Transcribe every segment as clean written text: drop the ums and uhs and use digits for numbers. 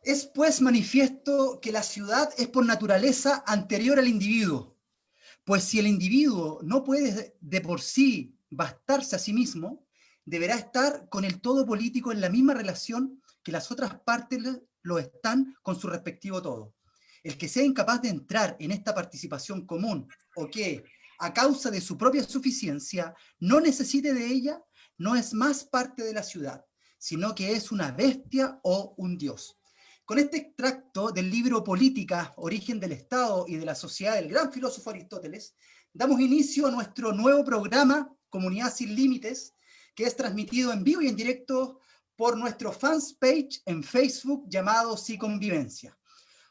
Es pues manifiesto que la ciudad es por naturaleza anterior al individuo, pues si el individuo no puede de por sí bastarse a sí mismo, deberá estar con el todo político en la misma relación que las otras partes lo están con su respectivo todo. El que sea incapaz de entrar en esta participación común o que, a causa de su propia suficiencia, no necesite de ella, no es más parte de la ciudad, sino que es una bestia o un dios. Con este extracto del libro Política, Origen del Estado y de la Sociedad del gran filósofo Aristóteles, damos inicio a nuestro nuevo programa, Comunidad Sin Límites, que es transmitido en vivo y en directo por nuestro fans page en Facebook llamado Sí Convivencia.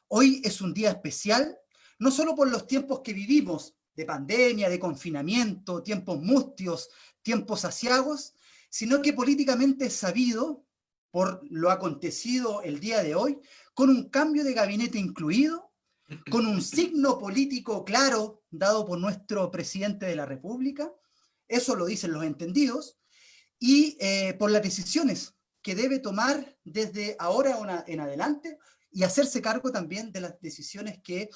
Hoy es un día especial, no solo por los tiempos que vivimos, de pandemia, de confinamiento, tiempos mustios, tiempos aciagos, sino que políticamente es sabido, por lo acontecido el día de hoy, con un cambio de gabinete incluido, con un signo político claro dado por nuestro presidente de la República, eso lo dicen los entendidos, y por las decisiones que debe tomar desde ahora en adelante y hacerse cargo también de las decisiones que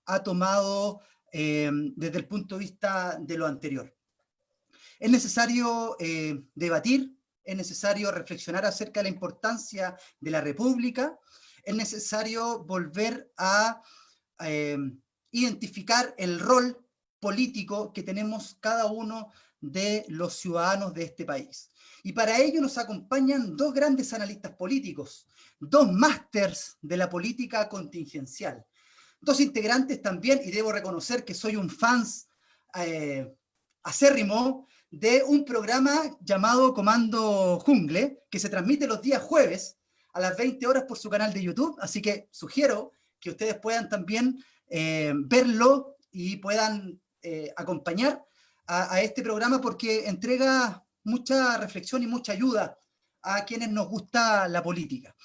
ha tomado desde el punto de vista de lo anterior. Es necesario debatir, es necesario reflexionar acerca de la importancia de la República, es necesario volver a eh, identificar el rol político que tenemos cada uno de los ciudadanos de este país. Y para ello nos acompañan dos grandes analistas políticos, dos másters de la política contingencial, dos integrantes también, y debo reconocer que soy un fans acérrimo de un programa llamado Comando Jungle, que se transmite los días jueves a las 20 horas por su canal de YouTube, así que sugiero que ustedes puedan también verlo y puedan acompañar a este programa porque entrega mucha reflexión y mucha ayuda a quienes nos gusta la política.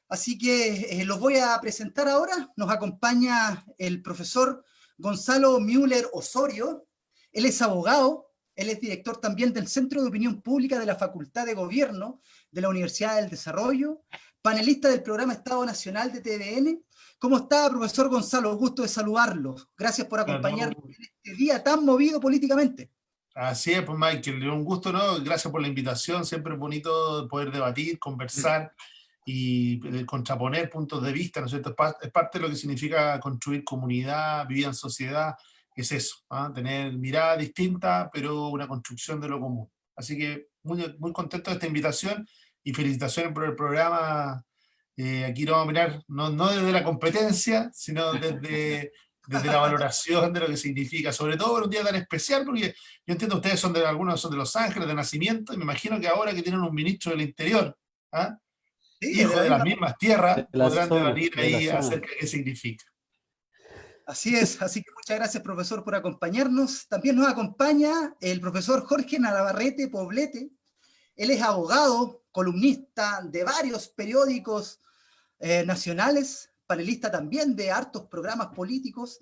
Así que los voy a presentar ahora. Nos acompaña el profesor Gonzalo Müller Osorio. Él es abogado, él es director también del Centro de Opinión Pública de la Facultad de Gobierno de la Universidad del Desarrollo, panelista del programa Estado Nacional de TVN. ¿Cómo está, profesor Gonzalo? Gusto de saludarlo. Gracias por acompañarnos en este día tan movido políticamente. Así es, pues Michael, un gusto, ¿no? Gracias por la invitación, siempre es bonito poder debatir, conversar y contraponer puntos de vista, ¿no es cierto? Es parte de lo que significa construir comunidad, vivir en sociedad, es eso, ¿eh? Tener mirada distinta, pero una construcción de lo común. Así que muy contento de esta invitación y felicitaciones por el programa. Aquí lo vamos a mirar, no desde la competencia, sino desde la valoración de lo que significa, sobre todo en un día tan especial, porque yo entiendo que ustedes algunos son de Los Ángeles, de nacimiento, y me imagino que ahora que tienen un ministro del Interior, ¿ah? Sí, Hijo de las mismas tierras, podrán debatir ahí zona. acerca de qué significa. Así es, así que muchas gracias, profesor, por acompañarnos. También nos acompaña el profesor Jorge Navarrete Poblete. Él es abogado, columnista de varios periódicos nacionales, panelista también de hartos programas políticos.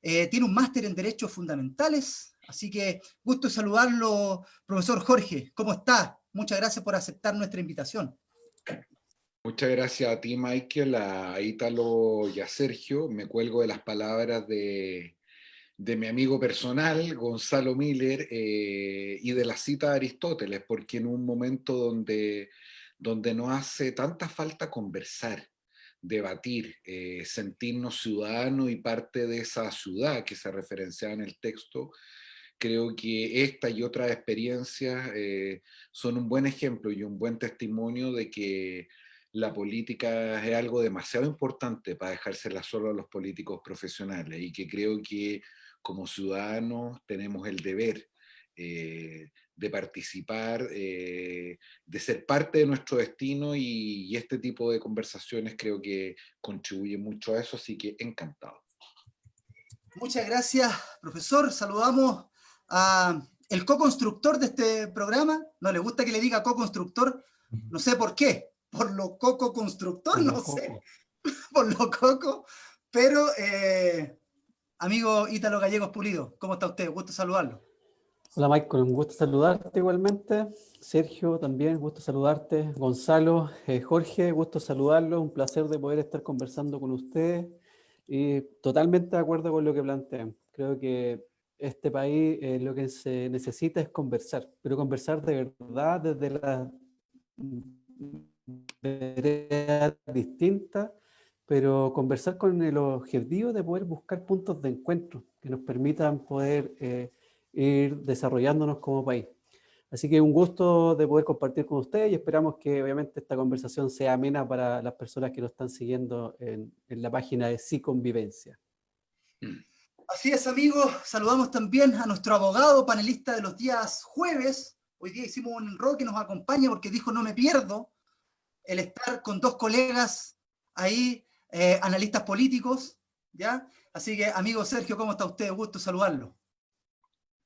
Tiene un máster en Derechos Fundamentales. Así que gusto saludarlo, profesor Jorge. ¿Cómo está? Muchas gracias por aceptar nuestra invitación. Muchas gracias a ti, Michael, a Ítalo y a Sergio. Me cuelgo de las palabras de mi amigo personal, Gonzalo Müller, y de la cita de Aristóteles, porque en un momento donde nos hace tanta falta conversar, debatir, sentirnos ciudadanos y parte de esa ciudad que se referenciaba en el texto, creo que esta y otras experiencias son un buen ejemplo y un buen testimonio de que la política es algo demasiado importante para dejársela solo a los políticos profesionales, y que creo que como ciudadanos tenemos el deber de participar, de ser parte de nuestro destino, y este tipo de conversaciones creo que contribuye mucho a eso, así que encantado. Muchas gracias, profesor. Saludamos a el co-constructor de este programa. No le gusta que le diga co-constructor, no sé por qué. Por lo coco-constructor, no sé. Por lo coco. Pero, amigo Ítalo Gallegos Pulido, ¿cómo está usted? Gusto saludarlo. Hola Michael, un gusto saludarte igualmente. Sergio también, gusto saludarte. Gonzalo, Jorge, gusto saludarlo. Un placer de poder estar conversando con ustedes. Y totalmente de acuerdo con lo que plantean. Creo que este país lo que se necesita es conversar, pero conversar de verdad desde las veredas distintas, pero conversar con el objetivo de poder buscar puntos de encuentro que nos permitan poder ir desarrollándonos como país. Así que un gusto de poder compartir con ustedes y esperamos que obviamente esta conversación sea amena para las personas que nos están siguiendo en la página de Sí Convivencia. Así es, amigos. Saludamos también a nuestro abogado panelista de los días jueves. Hoy día hicimos un enroque que nos acompaña porque dijo no me pierdo el estar con dos colegas ahí, analistas políticos, ¿ya? Así que, amigo Sergio, ¿cómo está usted? Gusto saludarlo.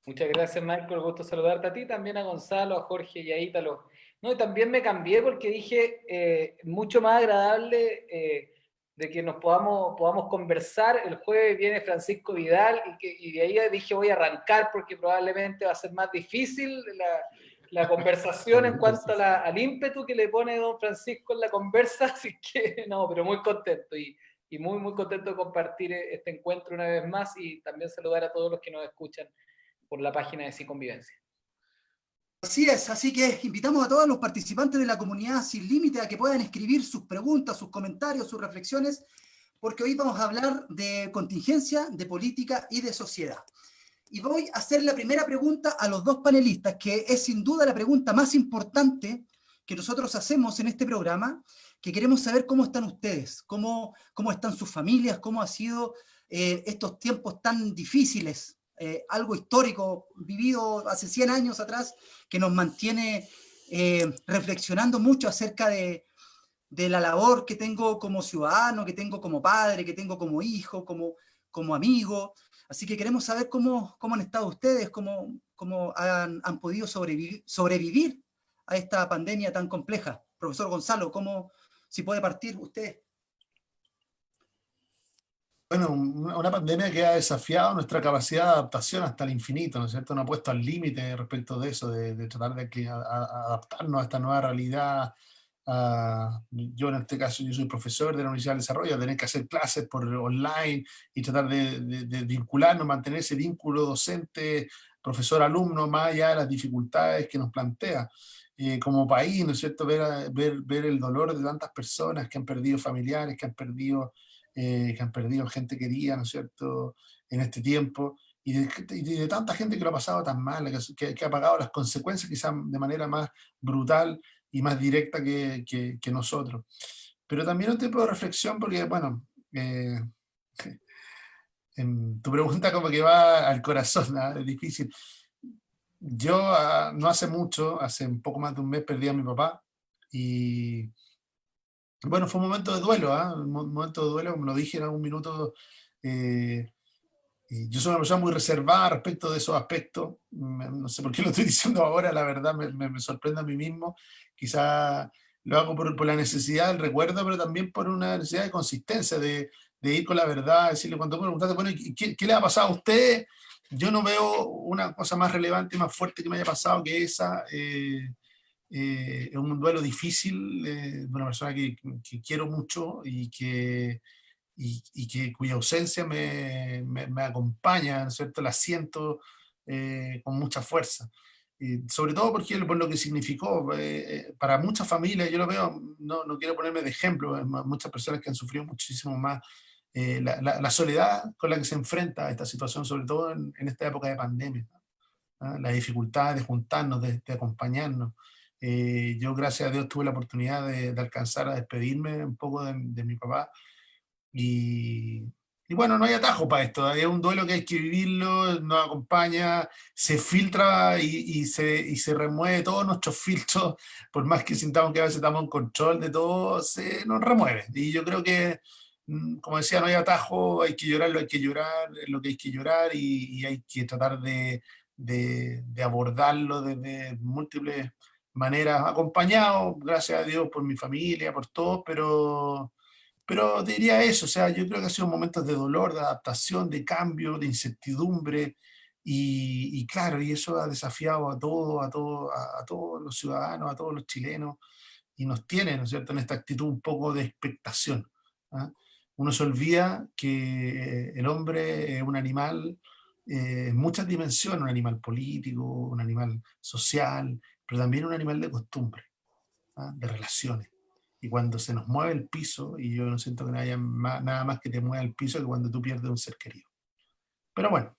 Muchas gracias, Marco. El gusto saludarte a ti, también a Gonzalo, a Jorge y a Ítalo. No, y también me cambié porque dije mucho más agradable de que nos podamos conversar. El jueves viene Francisco Vidal y de ahí dije voy a arrancar porque probablemente va a ser más difícil la conversación en cuanto al ímpetu que le pone don Francisco en la conversa. Así que no, pero muy contento y muy, muy contento de compartir este encuentro una vez más y también saludar a todos los que nos escuchan por la página de Sí Convivencia. Así es, así que invitamos a todos los participantes de la comunidad Sin Límite a que puedan escribir sus preguntas, sus comentarios, sus reflexiones, porque hoy vamos a hablar de contingencia, de política y de sociedad. Y voy a hacer la primera pregunta a los dos panelistas, que es sin duda la pregunta más importante que nosotros hacemos en este programa, que queremos saber cómo están ustedes, cómo están sus familias, cómo han sido estos tiempos tan difíciles, algo histórico vivido hace 100 años atrás, que nos mantiene reflexionando mucho acerca de la labor que tengo como ciudadano, que tengo como padre, que tengo como hijo, como amigo. Así que queremos saber cómo han estado ustedes, cómo han podido sobrevivir a esta pandemia tan compleja. Profesor Gonzalo, si puede partir usted. Bueno, una pandemia que ha desafiado nuestra capacidad de adaptación hasta el infinito, ¿no es cierto? Nos ha puesto al límite respecto de eso, de tratar de adaptarnos a esta nueva realidad. Yo en este caso, yo soy profesor de la Universidad del Desarrollo, tener que hacer clases por online y tratar de vincularnos, mantener ese vínculo docente, profesor-alumno, más allá de las dificultades que nos plantea. Como país, ¿no es cierto? Ver el dolor de tantas personas que han perdido familiares, que han perdido gente querida, ¿no es cierto?, en este tiempo, y de tanta gente que lo ha pasado tan mal, que ha pagado las consecuencias quizás de manera más brutal y más directa que nosotros. Pero también un tiempo de reflexión porque, bueno, en tu pregunta como que va al corazón, ¿no? Es difícil. Yo no hace mucho, hace un poco más de un mes, perdí a mi papá y bueno, fue un momento de duelo, un momento de duelo, como lo dije en algún minuto. Y yo soy una persona muy reservada respecto de esos aspectos. No sé por qué lo estoy diciendo ahora, la verdad me sorprende a mí mismo. Quizá lo hago por la necesidad del recuerdo, pero también por una necesidad de consistencia, de ir con la verdad, decirle cuando me preguntaste, bueno, ¿qué le ha pasado a usted? Yo no veo una cosa más relevante y más fuerte que me haya pasado que esa. Es un duelo difícil de una persona que quiero mucho y cuya ausencia me acompaña, ¿no es cierto? La siento con mucha fuerza. Sobre todo por lo que significó para muchas familias, yo lo veo, no quiero ponerme de ejemplo, muchas personas que han sufrido muchísimo más la soledad con la que se enfrenta a esta situación, sobre todo en esta época de pandemia, ¿no? La dificultad de juntarnos, de acompañarnos. Yo, gracias a Dios, tuve la oportunidad de alcanzar a despedirme un poco de mi papá. Y bueno, no hay atajo para esto, es un duelo que hay que vivirlo, nos acompaña, se filtra y se remueve todos nuestros filtros, por más que sintamos que a veces estamos en control de todo, se nos remueve. Y yo creo que, como decía, no hay atajo, hay que llorar, lo hay que llorar, es lo que hay que llorar y hay que tratar de abordarlo desde múltiples maneras, acompañado, gracias a Dios, por mi familia, por todos, pero diría eso, o sea, yo creo que ha sido momentos de dolor, de adaptación, de cambio, de incertidumbre, Y claro, y eso ha desafiado a todos los ciudadanos, a todos los chilenos, y nos tiene, ¿no es cierto?, en esta actitud un poco de expectación. ¿Ah? Uno se olvida que el hombre es un animal en muchas dimensiones, un animal político, un animal social, pero también un animal de costumbre, ¿ah? De relaciones. Y cuando se nos mueve el piso, y yo no siento que no haya nada más que te mueva el piso que cuando tú pierdes un ser querido. Pero bueno,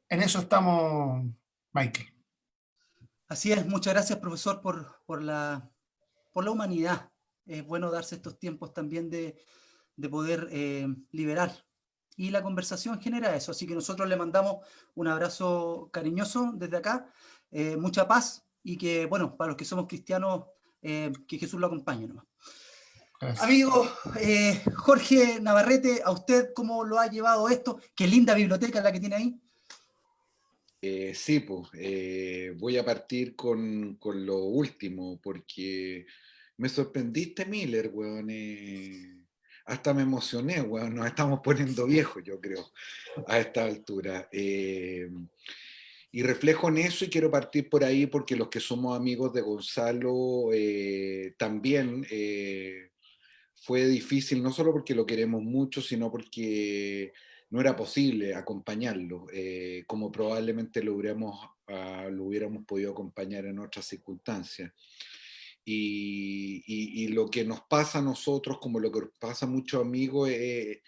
en eso estamos, Michael. Así es, muchas gracias, profesor, por la humanidad. Es bueno darse estos tiempos también de poder liberar. Y la conversación genera eso, así que nosotros le mandamos un abrazo cariñoso desde acá, mucha paz, y que, bueno, para los que somos cristianos, que Jesús lo acompañe nomás. Gracias. Amigo Jorge Navarrete, ¿a usted cómo lo ha llevado esto? Qué linda biblioteca la que tiene ahí. Sí, pues voy a partir con lo último, porque me sorprendiste, Miller, weón. Hasta me emocioné, weón. Nos estamos poniendo viejos, yo creo, a esta altura. Y reflejo en eso y quiero partir por ahí porque los que somos amigos de Gonzalo también fue difícil, no solo porque lo queremos mucho, sino porque no era posible acompañarlo, como probablemente lo hubiéramos podido acompañar en otras circunstancias. Y lo que nos pasa a nosotros, como lo que nos pasa a muchos amigos, es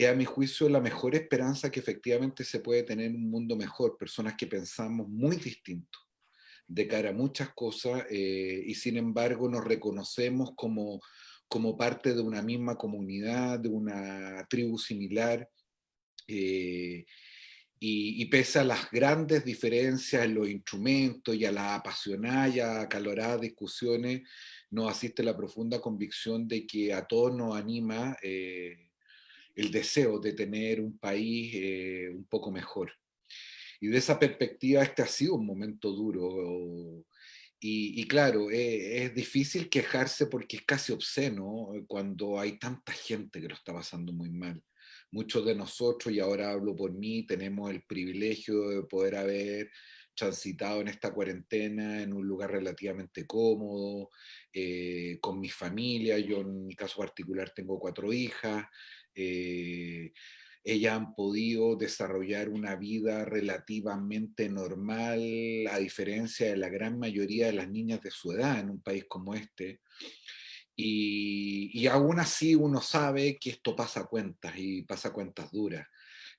a mi juicio la mejor esperanza que efectivamente se puede tener en un mundo mejor, personas que pensamos muy distinto de cara a muchas cosas y sin embargo nos reconocemos como parte de una misma comunidad, de una tribu similar. eh, y pese a las grandes diferencias en los instrumentos y a las apasionadas y acaloradas discusiones, nos asiste la profunda convicción de que a todos nos anima el deseo de tener un país un poco mejor. Y de esa perspectiva este ha sido un momento duro. Y claro, es difícil quejarse porque es casi obsceno cuando hay tanta gente que lo está pasando muy mal. Muchos de nosotros, y ahora hablo por mí, tenemos el privilegio de poder haber transitado en esta cuarentena en un lugar relativamente cómodo, con mi familia. Yo en mi caso particular tengo 4 hijas. Eh, Ellas han podido desarrollar una vida relativamente normal, a diferencia de la gran mayoría de las niñas de su edad en un país como este. Y aún así uno sabe que esto pasa a cuentas y pasa a cuentas duras.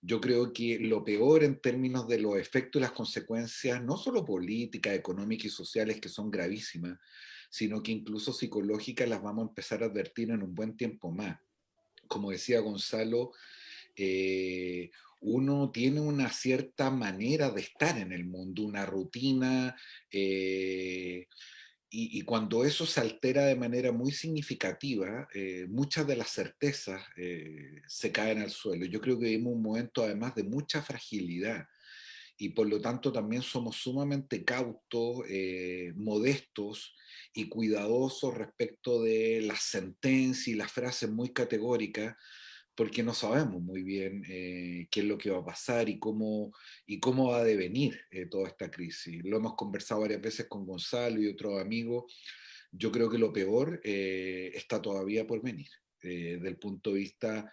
Yo creo que lo peor en términos de los efectos y las consecuencias, no solo políticas, económicas y sociales, que son gravísimas, sino que incluso psicológicas las vamos a empezar a advertir en un buen tiempo más. Como decía Gonzalo, eh, uno tiene una cierta manera de estar en el mundo, una rutina, y cuando eso se altera de manera muy significativa, muchas de las certezas se caen al suelo. Yo creo que vivimos un momento además de mucha fragilidad y por lo tanto también somos sumamente cautos, modestos y cuidadosos respecto de las sentencias y las frases muy categóricas, porque no sabemos muy bien qué es lo que va a pasar y cómo va a devenir toda esta crisis. Lo hemos conversado varias veces con Gonzalo y otros amigos. Yo creo que lo peor está todavía por venir, desde el punto de vista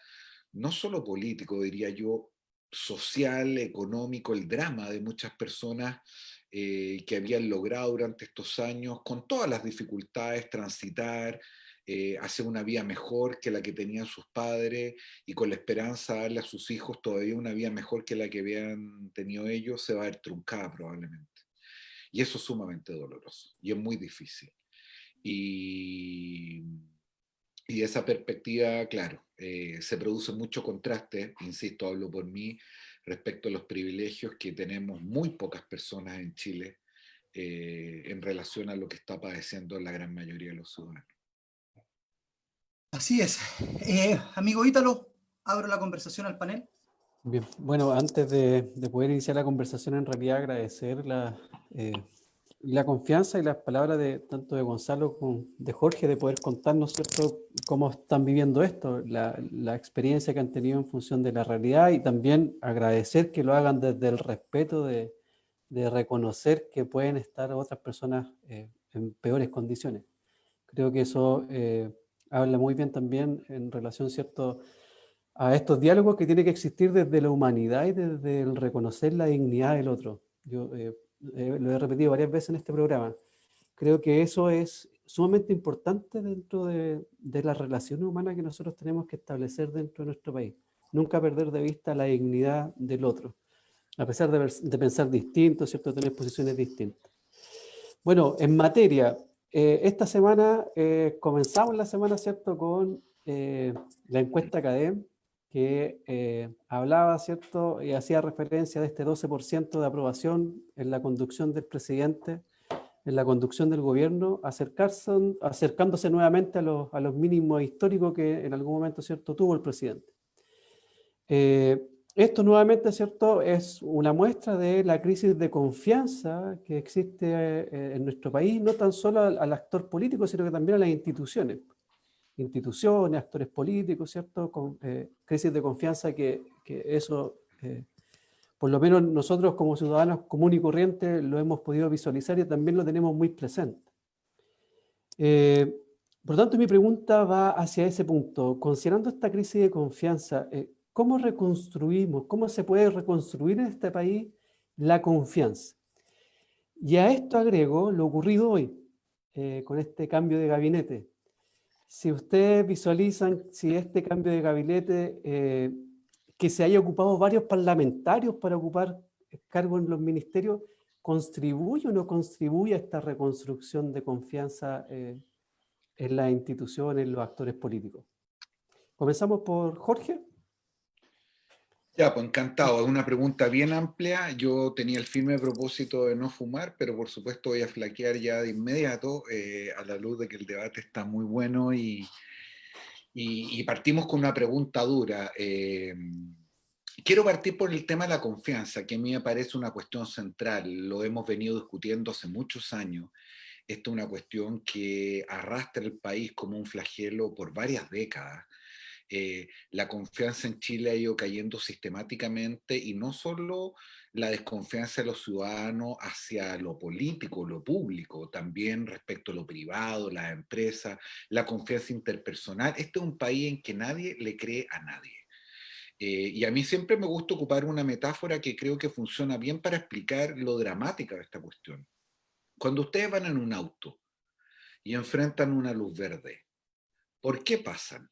no solo político, diría yo, social, económico, el drama de muchas personas que habían logrado durante estos años, con todas las dificultades, transitar hacia una vida mejor que la que tenían sus padres y con la esperanza de darle a sus hijos todavía una vida mejor que la que habían tenido ellos, se va a ver truncada probablemente. Y eso es sumamente doloroso y es muy difícil. Y, y de esa perspectiva, claro, se produce mucho contraste, insisto, hablo por mí, respecto a los privilegios que tenemos muy pocas personas en Chile en relación a lo que está padeciendo la gran mayoría de los ciudadanos. Así es. Amigo Ítalo, abro la conversación al panel. Bien, bueno, antes de poder iniciar la conversación, en realidad agradecer la confianza y las palabras de tanto de Gonzalo como de Jorge de poder contarnos, ¿cierto?, cómo están viviendo esto, la experiencia que han tenido en función de la realidad, y también agradecer que lo hagan desde el respeto de reconocer que pueden estar otras personas en peores condiciones. Creo que eso habla muy bien también en relación, ¿cierto?, a estos diálogos que tiene que existir desde la humanidad y desde el reconocer la dignidad del otro. Yo lo he repetido varias veces en este programa. Creo que eso es sumamente importante dentro de las relaciones humanas que nosotros tenemos que establecer dentro de nuestro país. Nunca perder de vista la dignidad del otro, a pesar de pensar distinto, ¿cierto?, de tener posiciones distintas. Bueno, en materia, esta semana comenzamos la semana, ¿cierto?, con la encuesta CADEM, que hablaba, ¿cierto?, y hacía referencia de este 12% de aprobación en la conducción del presidente, en la conducción del gobierno, acercándose nuevamente a los mínimos históricos que en algún momento, ¿cierto?, tuvo el presidente. Esto nuevamente, ¿cierto?, es una muestra de la crisis de confianza que existe en nuestro país, no tan solo al actor político, sino que también a las instituciones, actores políticos, ¿cierto?, con crisis de confianza que eso, por lo menos nosotros como ciudadanos comunes y corrientes lo hemos podido visualizar y también lo tenemos muy presente. Por tanto, mi pregunta va hacia ese punto. Considerando esta crisis de confianza, ¿cómo reconstruimos, cómo se puede reconstruir en este país la confianza? Y a esto agrego lo ocurrido hoy, con este cambio de gabinete. Si ustedes visualizan, si este cambio de gabinete, que se haya ocupado varios parlamentarios para ocupar cargos en los ministerios, ¿contribuye o no contribuye a esta reconstrucción de confianza en las instituciones, en los actores políticos? Comenzamos por Jorge. Ya, pues encantado. Es una pregunta bien amplia. Yo tenía el firme propósito de no fumar, pero por supuesto voy a flaquear ya de inmediato a la luz de que el debate está muy bueno y partimos con una pregunta dura. Quiero partir por el tema de la confianza, que a mí me parece una cuestión central. Lo hemos venido discutiendo hace muchos años. Esta es una cuestión que arrastra el país como un flagelo por varias décadas. La confianza en Chile ha ido cayendo sistemáticamente, y no solo la desconfianza de los ciudadanos hacia lo político, lo público, también respecto a lo privado, las empresas, la confianza interpersonal. Este es un país en que nadie le cree a nadie. Y a mí siempre me gusta ocupar una metáfora que creo que funciona bien para explicar lo dramática de esta cuestión. Cuando ustedes van en un auto y enfrentan una luz verde, ¿por qué pasan?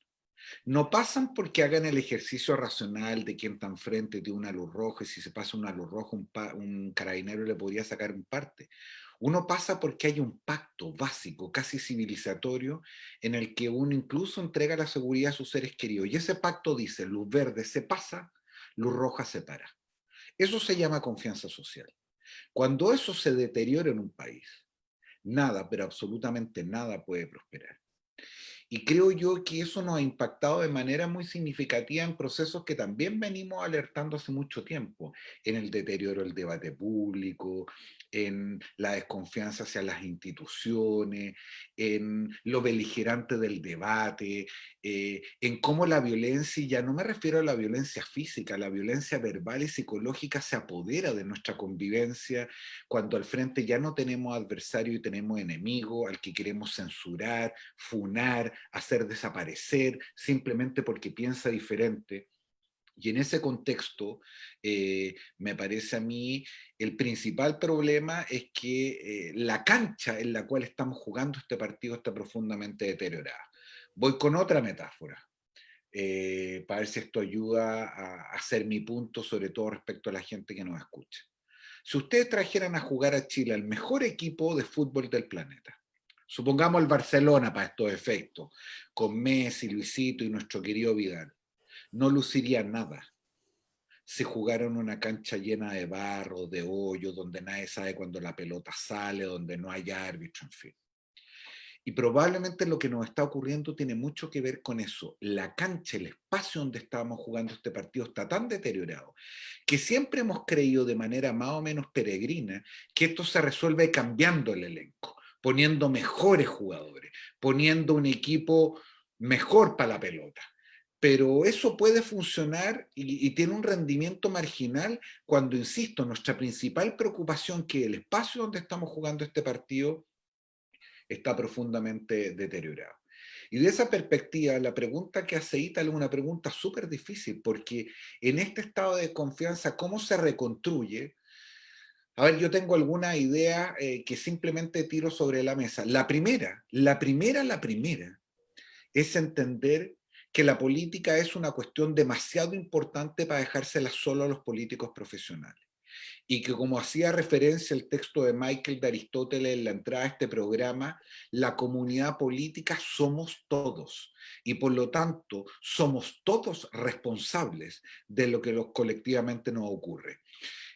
No pasan porque hagan el ejercicio racional de quien está enfrente de una luz roja, y si se pasa una luz roja, un carabinero le podría sacar un parte. Uno pasa porque hay un pacto básico, casi civilizatorio, en el que uno incluso entrega la seguridad a sus seres queridos. Y ese pacto dice: luz verde se pasa, luz roja se para. Eso se llama confianza social. Cuando eso se deteriora en un país, nada, pero absolutamente nada puede prosperar. Y creo yo que eso nos ha impactado de manera muy significativa en procesos que también venimos alertando hace mucho tiempo, en el deterioro del debate público, en la desconfianza hacia las instituciones, en lo beligerante del debate, en cómo la violencia, y ya no me refiero a la violencia física, la violencia verbal y psicológica se apodera de nuestra convivencia, cuando al frente ya no tenemos adversario y tenemos enemigo al que queremos censurar, funar, hacer desaparecer, simplemente porque piensa diferente. Y en ese contexto, me parece a mí, el principal problema es que la cancha en la cual estamos jugando este partido está profundamente deteriorada. Voy con otra metáfora, para ver si esto ayuda a hacer mi punto, sobre todo respecto a la gente que nos escucha. Si ustedes trajeran a jugar a Chile al mejor equipo de fútbol del planeta, supongamos el Barcelona para estos efectos, con Messi, Luisito y nuestro querido Vidal, no luciría nada si jugaran una cancha llena de barro, de hoyo, donde nadie sabe cuándo la pelota sale, donde no hay árbitro, en fin. Y probablemente lo que nos está ocurriendo tiene mucho que ver con eso. La cancha, el espacio donde estábamos jugando este partido está tan deteriorado que siempre hemos creído de manera más o menos peregrina que esto se resuelve cambiando el elenco, poniendo mejores jugadores, poniendo un equipo mejor para la pelota. Pero eso puede funcionar y tiene un rendimiento marginal cuando, insisto, nuestra principal preocupación, que el espacio donde estamos jugando este partido está profundamente deteriorado. Y de esa perspectiva, la pregunta que hace Ítalo es una pregunta súper difícil, porque en este estado de confianza, ¿cómo se reconstruye? A ver, yo tengo alguna idea que simplemente tiro sobre la mesa. La primera es entender que la política es una cuestión demasiado importante para dejársela solo a los políticos profesionales. Y que, como hacía referencia el texto de Michael de Aristóteles en la entrada a este programa, la comunidad política somos todos y por lo tanto somos todos responsables de lo que colectivamente nos ocurre.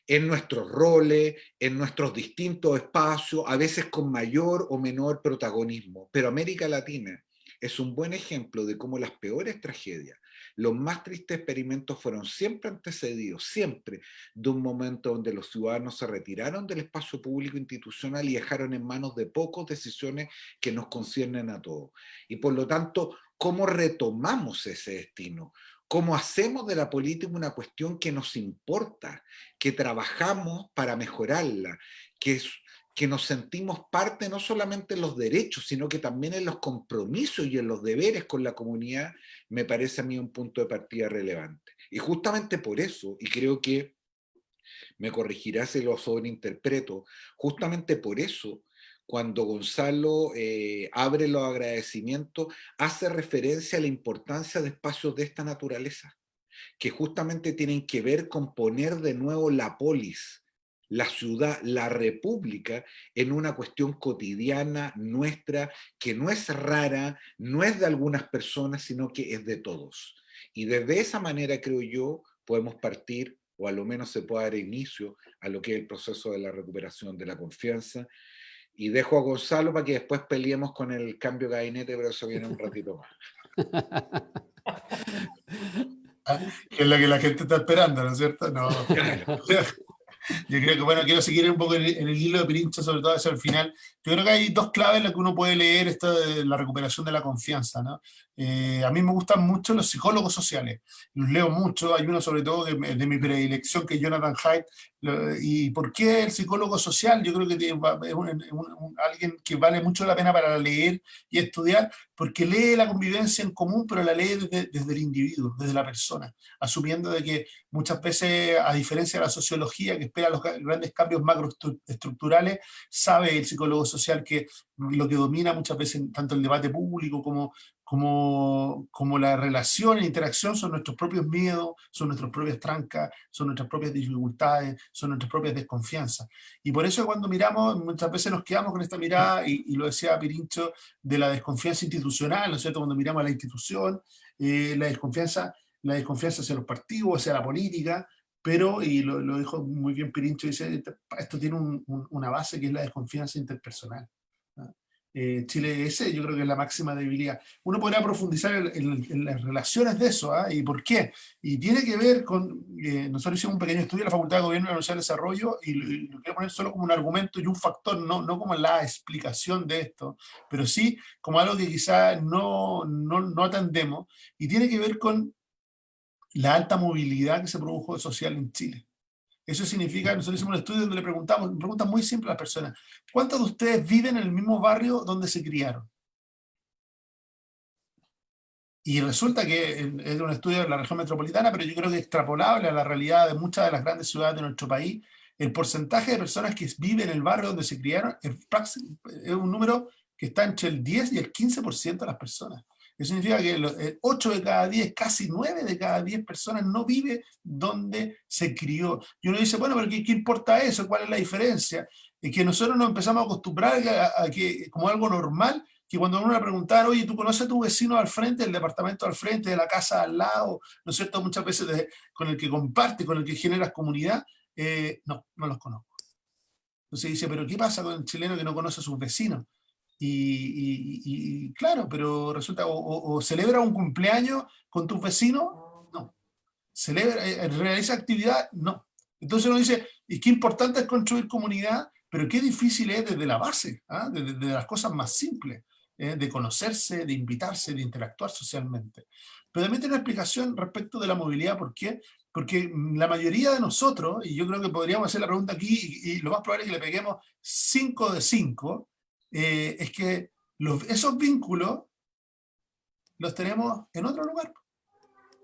En nuestros roles, en nuestros distintos espacios, a veces con mayor o menor protagonismo. Pero América Latina es un buen ejemplo de cómo las peores tragedias, los más tristes experimentos fueron siempre antecedidos, siempre, de un momento donde los ciudadanos se retiraron del espacio público institucional y dejaron en manos de pocos decisiones que nos conciernen a todos. Y por lo tanto, ¿cómo retomamos ese destino? ¿Cómo hacemos de la política una cuestión que nos importa, que trabajamos para mejorarla, que nos sentimos parte no solamente en los derechos, sino que también en los compromisos y en los deberes con la comunidad? Me parece a mí un punto de partida relevante. Y justamente por eso, y creo que me corregirá si lo sobreinterpreto, justamente por eso, cuando Gonzalo abre los agradecimientos, hace referencia a la importancia de espacios de esta naturaleza, que justamente tienen que ver con poner de nuevo la polis, la ciudad, la república, en una cuestión cotidiana nuestra, que no es rara, no es de algunas personas, sino que es de todos. Y desde esa manera, creo yo, podemos partir, o a lo menos se puede dar inicio a lo que es el proceso de la recuperación de la confianza. Y dejo a Gonzalo para que después peleemos con el cambio de gabinete, pero eso viene un ratito más. Que es lo que la gente está esperando, ¿no es cierto? No. Yo creo que, bueno, quiero seguir un poco en el hilo de Pirincho, sobre todo hacia el final. Yo creo que hay dos claves en las que uno puede leer esto de la recuperación de la confianza, ¿no? A mí me gustan mucho los psicólogos sociales, los leo mucho, hay uno sobre todo de mi predilección, que es Jonathan Haidt. ¿Y por qué el psicólogo social? Yo creo que es alguien que vale mucho la pena para leer y estudiar, porque lee la convivencia en común, pero la lee desde el individuo, desde la persona, asumiendo de que muchas veces, a diferencia de la sociología que espera los grandes cambios macroestructurales, sabe el psicólogo social que lo que domina muchas veces tanto el debate público como la relación e interacción son nuestros propios miedos, son nuestras propias trancas, son nuestras propias dificultades, son nuestras propias desconfianzas. Y por eso cuando miramos, muchas veces nos quedamos con esta mirada, y lo decía Pirincho, de la desconfianza institucional, ¿no es cierto? Cuando miramos a la institución, la desconfianza hacia los partidos, hacia la política, pero, y lo dijo muy bien Pirincho, dice, esto tiene una base que es la desconfianza interpersonal. Chile ese yo creo que es la máxima debilidad. Uno podría profundizar en las relaciones de eso, ¿eh? ¿Y por qué? Y tiene que ver con, nosotros hicimos un pequeño estudio en la Facultad de Gobierno y la Universidad de Desarrollo, y lo quiero poner solo como un argumento y un factor, no como la explicación de esto, pero sí como algo que quizás no atendemos, y tiene que ver con la alta movilidad que se produjo social en Chile. Eso significa, nosotros hicimos un estudio donde le preguntamos, una pregunta muy simple a las personas: ¿cuántos de ustedes viven en el mismo barrio donde se criaron? Y resulta que es un estudio de la región metropolitana, pero yo creo que extrapolable a la realidad de muchas de las grandes ciudades de nuestro país, el porcentaje de personas que viven en el barrio donde se criaron es un número que está entre el 10 y el 15% de las personas. Eso significa que 8 de cada 10, casi 9 de cada 10 personas no vive donde se crió. Y uno dice, bueno, pero ¿qué importa eso? ¿Cuál es la diferencia? Es que nosotros nos empezamos a acostumbrar a que como algo normal, que cuando uno le preguntara, oye, ¿tú conoces a tu vecino al frente, del departamento al frente, de la casa al lado, ¿no es cierto? Muchas veces con el que comparte, con el que generas comunidad. No los conozco. Entonces dice, pero ¿qué pasa con el chileno que no conoce a sus vecinos? Y claro, pero resulta, o celebra un cumpleaños con tus vecinos, no. Celebra, realiza actividad, no. Entonces uno dice, y qué importante es construir comunidad, pero qué difícil es desde la base, ¿ah? Desde las cosas más simples, de conocerse, de invitarse, de interactuar socialmente. Pero también tiene una explicación respecto de la movilidad. ¿Por qué? Porque la mayoría de nosotros, y yo creo que podríamos hacer la pregunta aquí, y lo más probable es que le peguemos 5 de 5, es que esos vínculos los tenemos en otro lugar.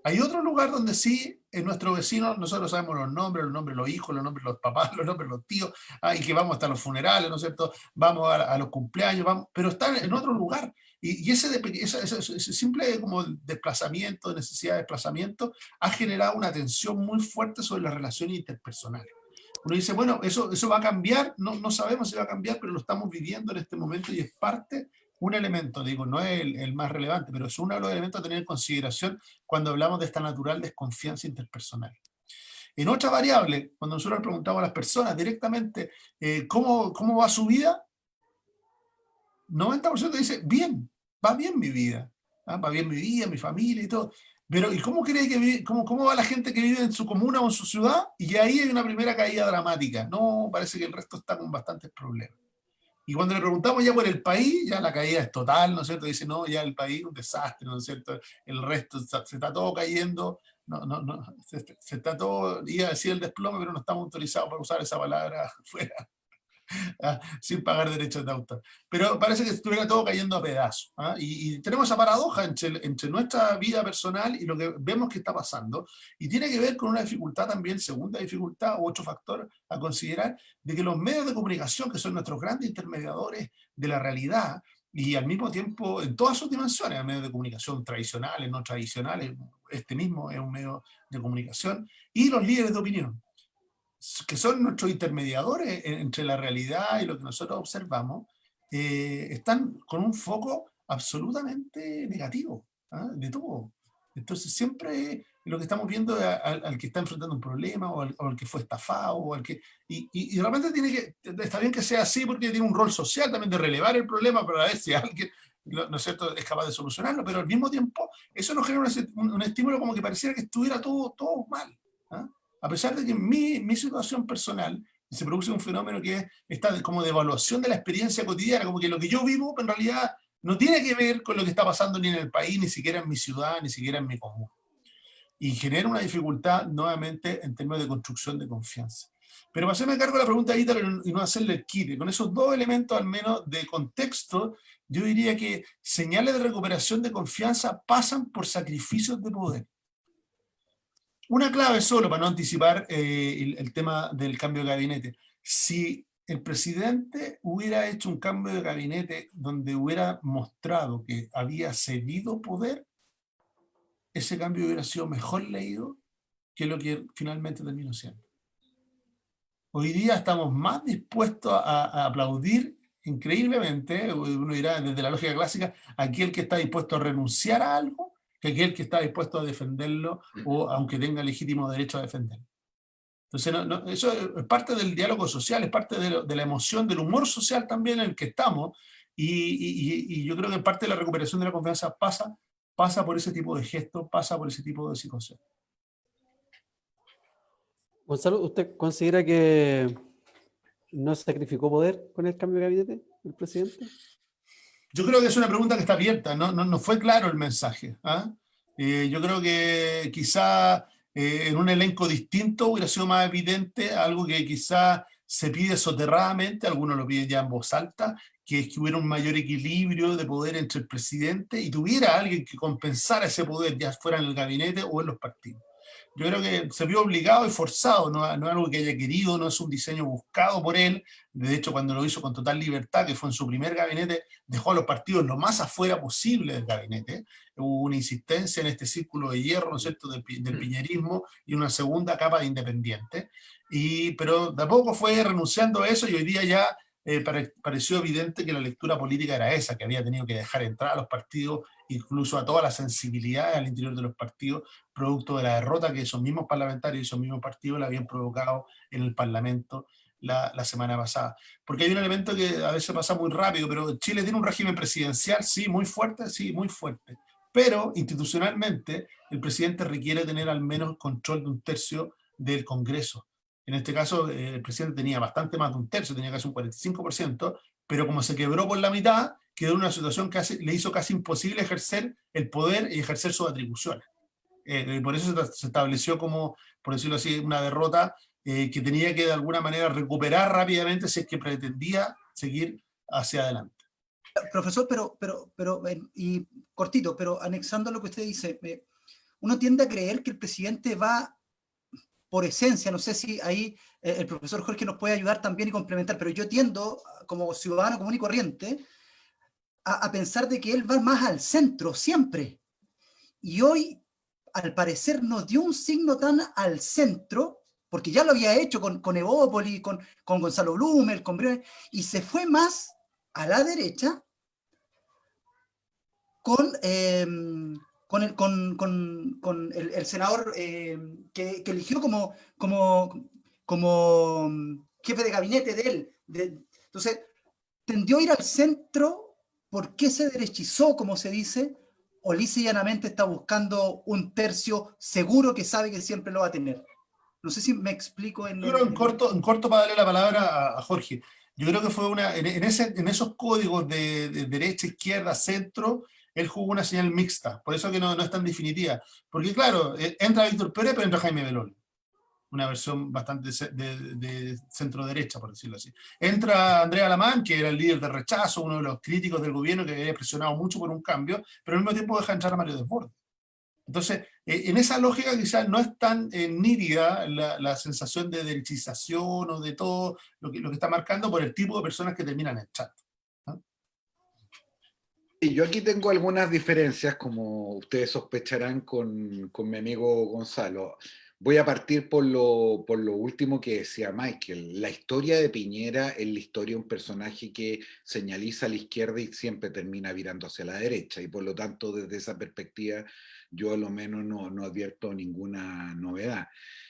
Hay otro lugar donde sí, en nuestros vecinos, nosotros sabemos los nombres de los hijos, los nombres de los papás, los nombres de los tíos, y que vamos hasta los funerales, ¿no es cierto? Vamos a los cumpleaños, vamos, pero están en otro lugar. Y ese simple como desplazamiento, necesidad de desplazamiento, ha generado una tensión muy fuerte sobre las relaciones interpersonales. Uno dice, bueno, eso va a cambiar, no sabemos si va a cambiar, pero lo estamos viviendo en este momento y es parte, un elemento, digo, no es el más relevante, pero es uno de los elementos a tener en consideración cuando hablamos de esta natural desconfianza interpersonal. En otra variable, cuando nosotros le preguntamos a las personas directamente ¿cómo va su vida? 90% dice, bien, va bien mi vida. ¿Ah? Va bien mi vida, mi familia y todo. Pero ¿y cómo cree que vive, cómo va la gente que vive en su comuna o en su ciudad? Y ahí hay una primera caída dramática. No, parece que el resto está con bastantes problemas. Y cuando le preguntamos ya por el país, ya la caída es total, ¿no es cierto? Dice, no, ya el país es un desastre, ¿no es cierto? El resto se está todo cayendo, se está todo, iba a decir el desplome, pero no estamos autorizados para usar esa palabra fuera, sin pagar derechos de autor. Pero parece que estuviera todo cayendo a pedazos. Y tenemos esa paradoja entre nuestra vida personal y lo que vemos que está pasando, y tiene que ver con una dificultad también, segunda dificultad, u otro factor a considerar, de que los medios de comunicación, que son nuestros grandes intermediadores de la realidad, y al mismo tiempo en todas sus dimensiones, medios de comunicación tradicionales, no tradicionales, este mismo es un medio de comunicación, y los líderes de opinión, que son nuestros intermediadores entre la realidad y lo que nosotros observamos, están con un foco absolutamente negativo, de todo. Entonces siempre lo que estamos viendo es al que está enfrentando un problema, o al que fue estafado, o al que... Y realmente está bien que sea así, porque tiene un rol social también de relevar el problema, pero a ver si alguien, ¿no es cierto?, es capaz de solucionarlo, pero al mismo tiempo eso nos genera un estímulo como que pareciera que estuviera todo mal. A pesar de que en mi situación personal se produce un fenómeno que está como de evaluación de la experiencia cotidiana, como que lo que yo vivo en realidad no tiene que ver con lo que está pasando ni en el país, ni siquiera en mi ciudad, ni siquiera en mi comuna. Y genera una dificultad nuevamente en términos de construcción de confianza. Pero para hacerme cargo de la pregunta de Ítalo y no hacerle el quite, con esos dos elementos al menos de contexto, yo diría que señales de recuperación de confianza pasan por sacrificios de poder. Una clave solo para no anticipar el tema del cambio de gabinete. Si el presidente hubiera hecho un cambio de gabinete donde hubiera mostrado que había cedido poder, ese cambio hubiera sido mejor leído que lo que finalmente terminó siendo. Hoy día estamos más dispuestos a aplaudir increíblemente, uno dirá desde la lógica clásica, aquel que está dispuesto a renunciar a algo, que aquel que está dispuesto a defenderlo, o aunque tenga legítimo derecho a defenderlo. Entonces, eso es parte del diálogo social, es parte de la emoción, del humor social también en el que estamos, y yo creo que parte de la recuperación de la confianza pasa por ese tipo de gestos, pasa por ese tipo de situación. Gonzalo, ¿usted considera que no se sacrificó poder con el cambio de gabinete del presidente? Yo creo que es una pregunta que está abierta, no fue claro el mensaje. Yo creo que quizá en un elenco distinto hubiera sido más evidente algo que quizá se pide soterradamente, algunos lo piden ya en voz alta, que es que hubiera un mayor equilibrio de poder entre el presidente y tuviera alguien que compensara ese poder, ya fuera en el gabinete o en los partidos. Yo creo que se vio obligado y forzado, no es algo que haya querido, no es un diseño buscado por él. De hecho, cuando lo hizo con total libertad, que fue en su primer gabinete, dejó a los partidos lo más afuera posible del gabinete. Hubo una insistencia en este círculo de hierro, ¿no es cierto?, del piñerismo, y una segunda capa de independiente. Pero de a poco fue renunciando a eso, y hoy día ya pareció evidente que la lectura política era esa, que había tenido que dejar entrar a los partidos, incluso a toda la sensibilidad al interior de los partidos, producto de la derrota que esos mismos parlamentarios y esos mismos partidos le habían provocado en el Parlamento la semana pasada. Porque hay un elemento que a veces pasa muy rápido, pero Chile tiene un régimen presidencial, sí, muy fuerte, sí, muy fuerte. Pero institucionalmente el presidente requiere tener al menos control de un tercio del Congreso. En este caso, el presidente tenía bastante más de un tercio, tenía casi un 45%, pero como se quebró por la mitad, quedó en una situación que le hizo casi imposible ejercer el poder y ejercer sus atribuciones. Por eso se estableció como, por decirlo así, una derrota que tenía que de alguna manera recuperar rápidamente si es que pretendía seguir hacia adelante. Profesor, y cortito, pero anexando lo que usted dice, uno tiende a creer que el presidente va por esencia, no sé si ahí el profesor Jorge nos puede ayudar también y complementar, pero yo tiendo, como ciudadano común y corriente, a pensar de que él va más al centro siempre. Y hoy, al parecer, nos dio un signo tan al centro, porque ya lo había hecho con Evópoli, con Gonzalo Blumel, con Briones, y se fue más a la derecha con el senador que eligió como jefe de gabinete de él. Entonces, tendió a ir al centro. ¿Por qué se derechizó, como se dice? O lisa y llanamente está buscando un tercio seguro que sabe que siempre lo va a tener. No sé si me explico Yo creo en corto para darle la palabra a Jorge. Yo creo que fue en esos códigos de derecha, izquierda, centro, él jugó una señal mixta. Por eso que no es tan definitiva. Porque claro, entra Víctor Pérez, pero entra Jaime Belol. Una versión bastante de centro-derecha, por decirlo así. Entra Andrea Alamán, que era el líder de rechazo, uno de los críticos del gobierno que había presionado mucho por un cambio, pero al mismo tiempo deja entrar a Mario Desbordes. Entonces, en esa lógica quizás no es tan nítida la sensación de derechización o de todo lo que está marcando por el tipo de personas que terminan en el chat. Y yo aquí tengo algunas diferencias, como ustedes sospecharán, con mi amigo Gonzalo. Voy a partir por lo último que decía Michael. La historia de Piñera es la historia de un personaje que señaliza a la izquierda y siempre termina virando hacia la derecha. Y por lo tanto, desde esa perspectiva, yo a lo menos no advierto ninguna novedad.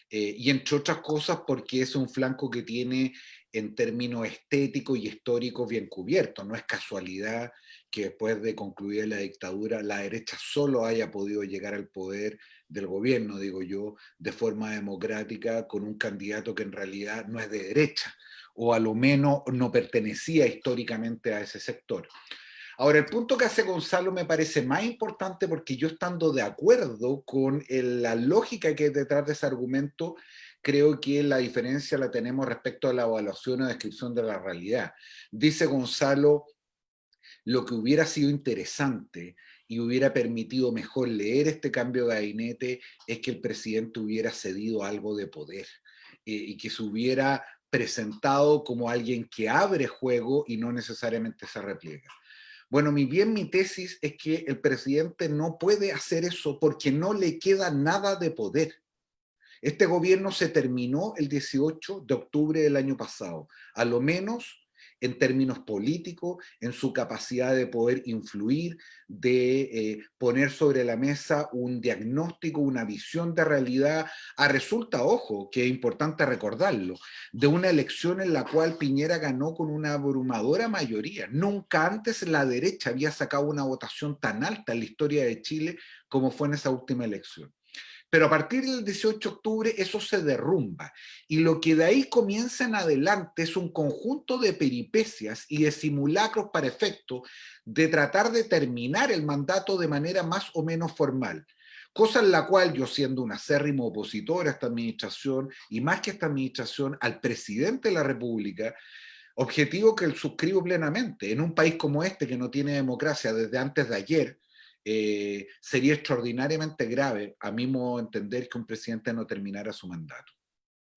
Y entre otras cosas porque es un flanco que tiene en términos estéticos y históricos bien cubierto. No es casualidad que después de concluir la dictadura la derecha solo haya podido llegar al poder del gobierno, digo yo, de forma democrática con un candidato que en realidad no es de derecha o a lo menos no pertenecía históricamente a ese sector. Ahora, el punto que hace Gonzalo me parece más importante porque yo estando de acuerdo con la lógica que hay detrás de ese argumento, creo que la diferencia la tenemos respecto a la evaluación o descripción de la realidad. Dice Gonzalo, lo que hubiera sido interesante y hubiera permitido mejor leer este cambio de gabinete es que el presidente hubiera cedido algo de poder y que se hubiera presentado como alguien que abre juego y no necesariamente se repliega. Bueno, mi tesis es que el presidente no puede hacer eso porque no le queda nada de poder. Este gobierno se terminó el 18 de octubre del año pasado, a lo menos en términos políticos, en su capacidad de poder influir, de poner sobre la mesa un diagnóstico, una visión de realidad, resulta, ojo, que es importante recordarlo, de una elección en la cual Piñera ganó con una abrumadora mayoría. Nunca antes la derecha había sacado una votación tan alta en la historia de Chile como fue en esa última elección. Pero a partir del 18 de octubre eso se derrumba y lo que de ahí comienza en adelante es un conjunto de peripecias y de simulacros para efecto de tratar de terminar el mandato de manera más o menos formal. Cosa en la cual yo, siendo un acérrimo opositor a esta administración y más que esta administración, al presidente de la República, objetivo que suscribo plenamente. En un país como este que no tiene democracia desde antes de ayer, sería extraordinariamente grave, a mi modo de entender, que un presidente no terminara su mandato.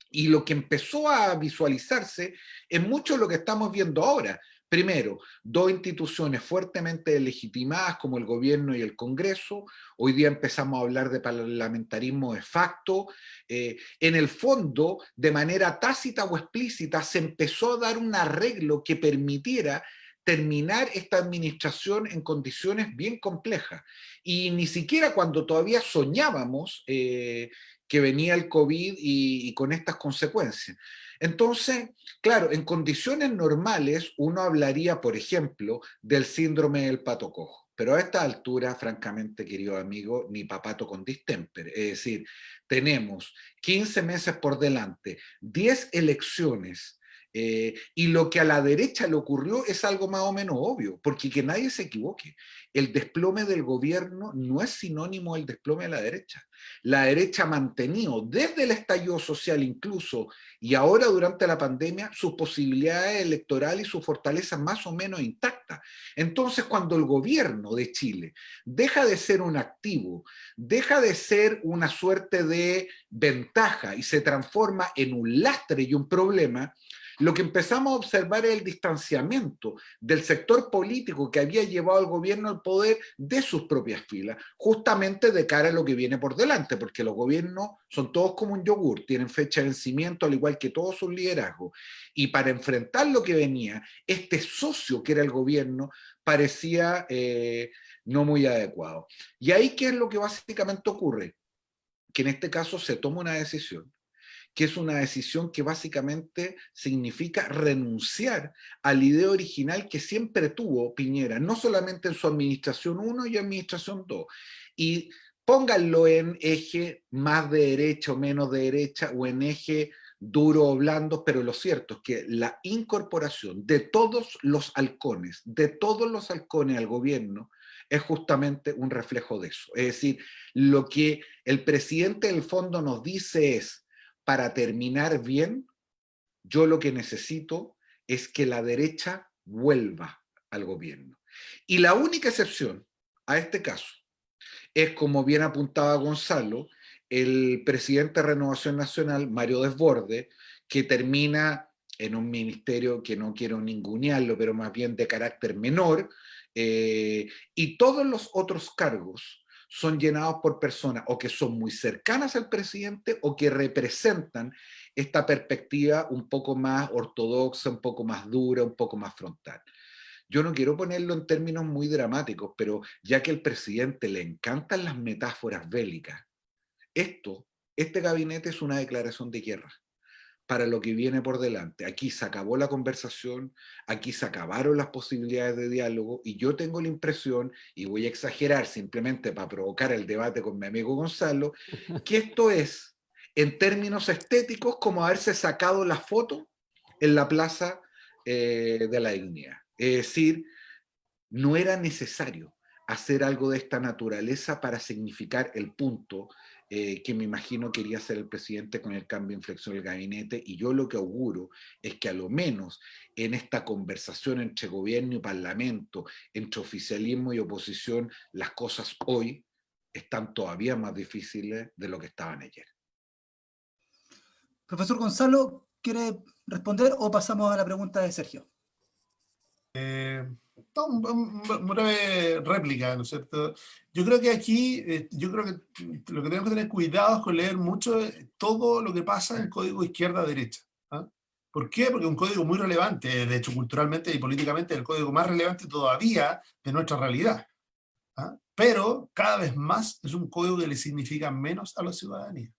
Y lo que empezó a visualizarse es mucho lo que estamos viendo ahora. Primero, dos instituciones fuertemente legitimadas como el gobierno y el Congreso. Hoy día empezamos a hablar de parlamentarismo de facto. En el fondo, de manera tácita o explícita, se empezó a dar un arreglo que permitiera terminar esta administración en condiciones bien complejas. Y ni siquiera cuando todavía soñábamos que venía el COVID y con estas consecuencias. Entonces, claro, en condiciones normales uno hablaría, por ejemplo, del síndrome del pato cojo. Pero a esta altura, francamente, querido amigo, ni papato con distemper. Es decir, tenemos 15 meses por delante, 10 elecciones, y lo que a la derecha le ocurrió es algo más o menos obvio, porque que nadie se equivoque. El desplome del gobierno no es sinónimo del desplome de la derecha. La derecha ha mantenido desde el estallido social incluso, y ahora durante la pandemia, sus posibilidades electorales y sus fortalezas más o menos intactas. Entonces, cuando el gobierno de Chile deja de ser un activo, deja de ser una suerte de ventaja y se transforma en un lastre y un problema, lo que empezamos a observar es el distanciamiento del sector político que había llevado al gobierno al poder de sus propias filas, justamente de cara a lo que viene por delante, porque los gobiernos son todos como un yogur, tienen fecha de vencimiento al igual que todos sus liderazgos, y para enfrentar lo que venía, este socio que era el gobierno parecía no muy adecuado. Y ahí, ¿qué es lo que básicamente ocurre? Que en este caso se toma una decisión, que es una decisión que básicamente significa renunciar a la idea original que siempre tuvo Piñera, no solamente en su administración 1 y administración 2. Y pónganlo en eje más de derecha o menos de derecha, o en eje duro o blando, pero lo cierto es que la incorporación de todos los halcones al gobierno es justamente un reflejo de eso. Es decir, lo que el presidente del fondo nos dice es: para terminar bien, yo lo que necesito es que la derecha vuelva al gobierno. Y la única excepción a este caso es, como bien apuntaba Gonzalo, el presidente de Renovación Nacional, Mario Desbordes, que termina en un ministerio que no quiero ningunearlo, pero más bien de carácter menor, y todos los otros cargos son llenados por personas o que son muy cercanas al presidente o que representan esta perspectiva un poco más ortodoxa, un poco más dura, un poco más frontal. Yo no quiero ponerlo en términos muy dramáticos, pero ya que al presidente le encantan las metáforas bélicas, este gabinete es una declaración de guerra para lo que viene por delante. Aquí se acabó la conversación, aquí se acabaron las posibilidades de diálogo, y yo tengo la impresión, y voy a exagerar simplemente para provocar el debate con mi amigo Gonzalo, que esto es, en términos estéticos, como haberse sacado la foto en la Plaza de la Dignidad. Es decir, no era necesario hacer algo de esta naturaleza para significar el punto que me imagino quería hacer el presidente con el cambio de inflexión del gabinete, y yo lo que auguro es que a lo menos en esta conversación entre gobierno y parlamento, entre oficialismo y oposición, las cosas hoy están todavía más difíciles de lo que estaban ayer. Profesor Gonzalo, ¿quiere responder o pasamos a la pregunta de Sergio? Una breve réplica, ¿no es cierto? Yo creo que aquí, yo creo que lo que tenemos que tener cuidado es con leer mucho todo lo que pasa en el código izquierda-derecha. ¿Ah? ¿Por qué? Porque es un código muy relevante, de hecho, culturalmente y políticamente, el código más relevante todavía de nuestra realidad. ¿Ah? Pero cada vez más es un código que le significa menos a la ciudadanía.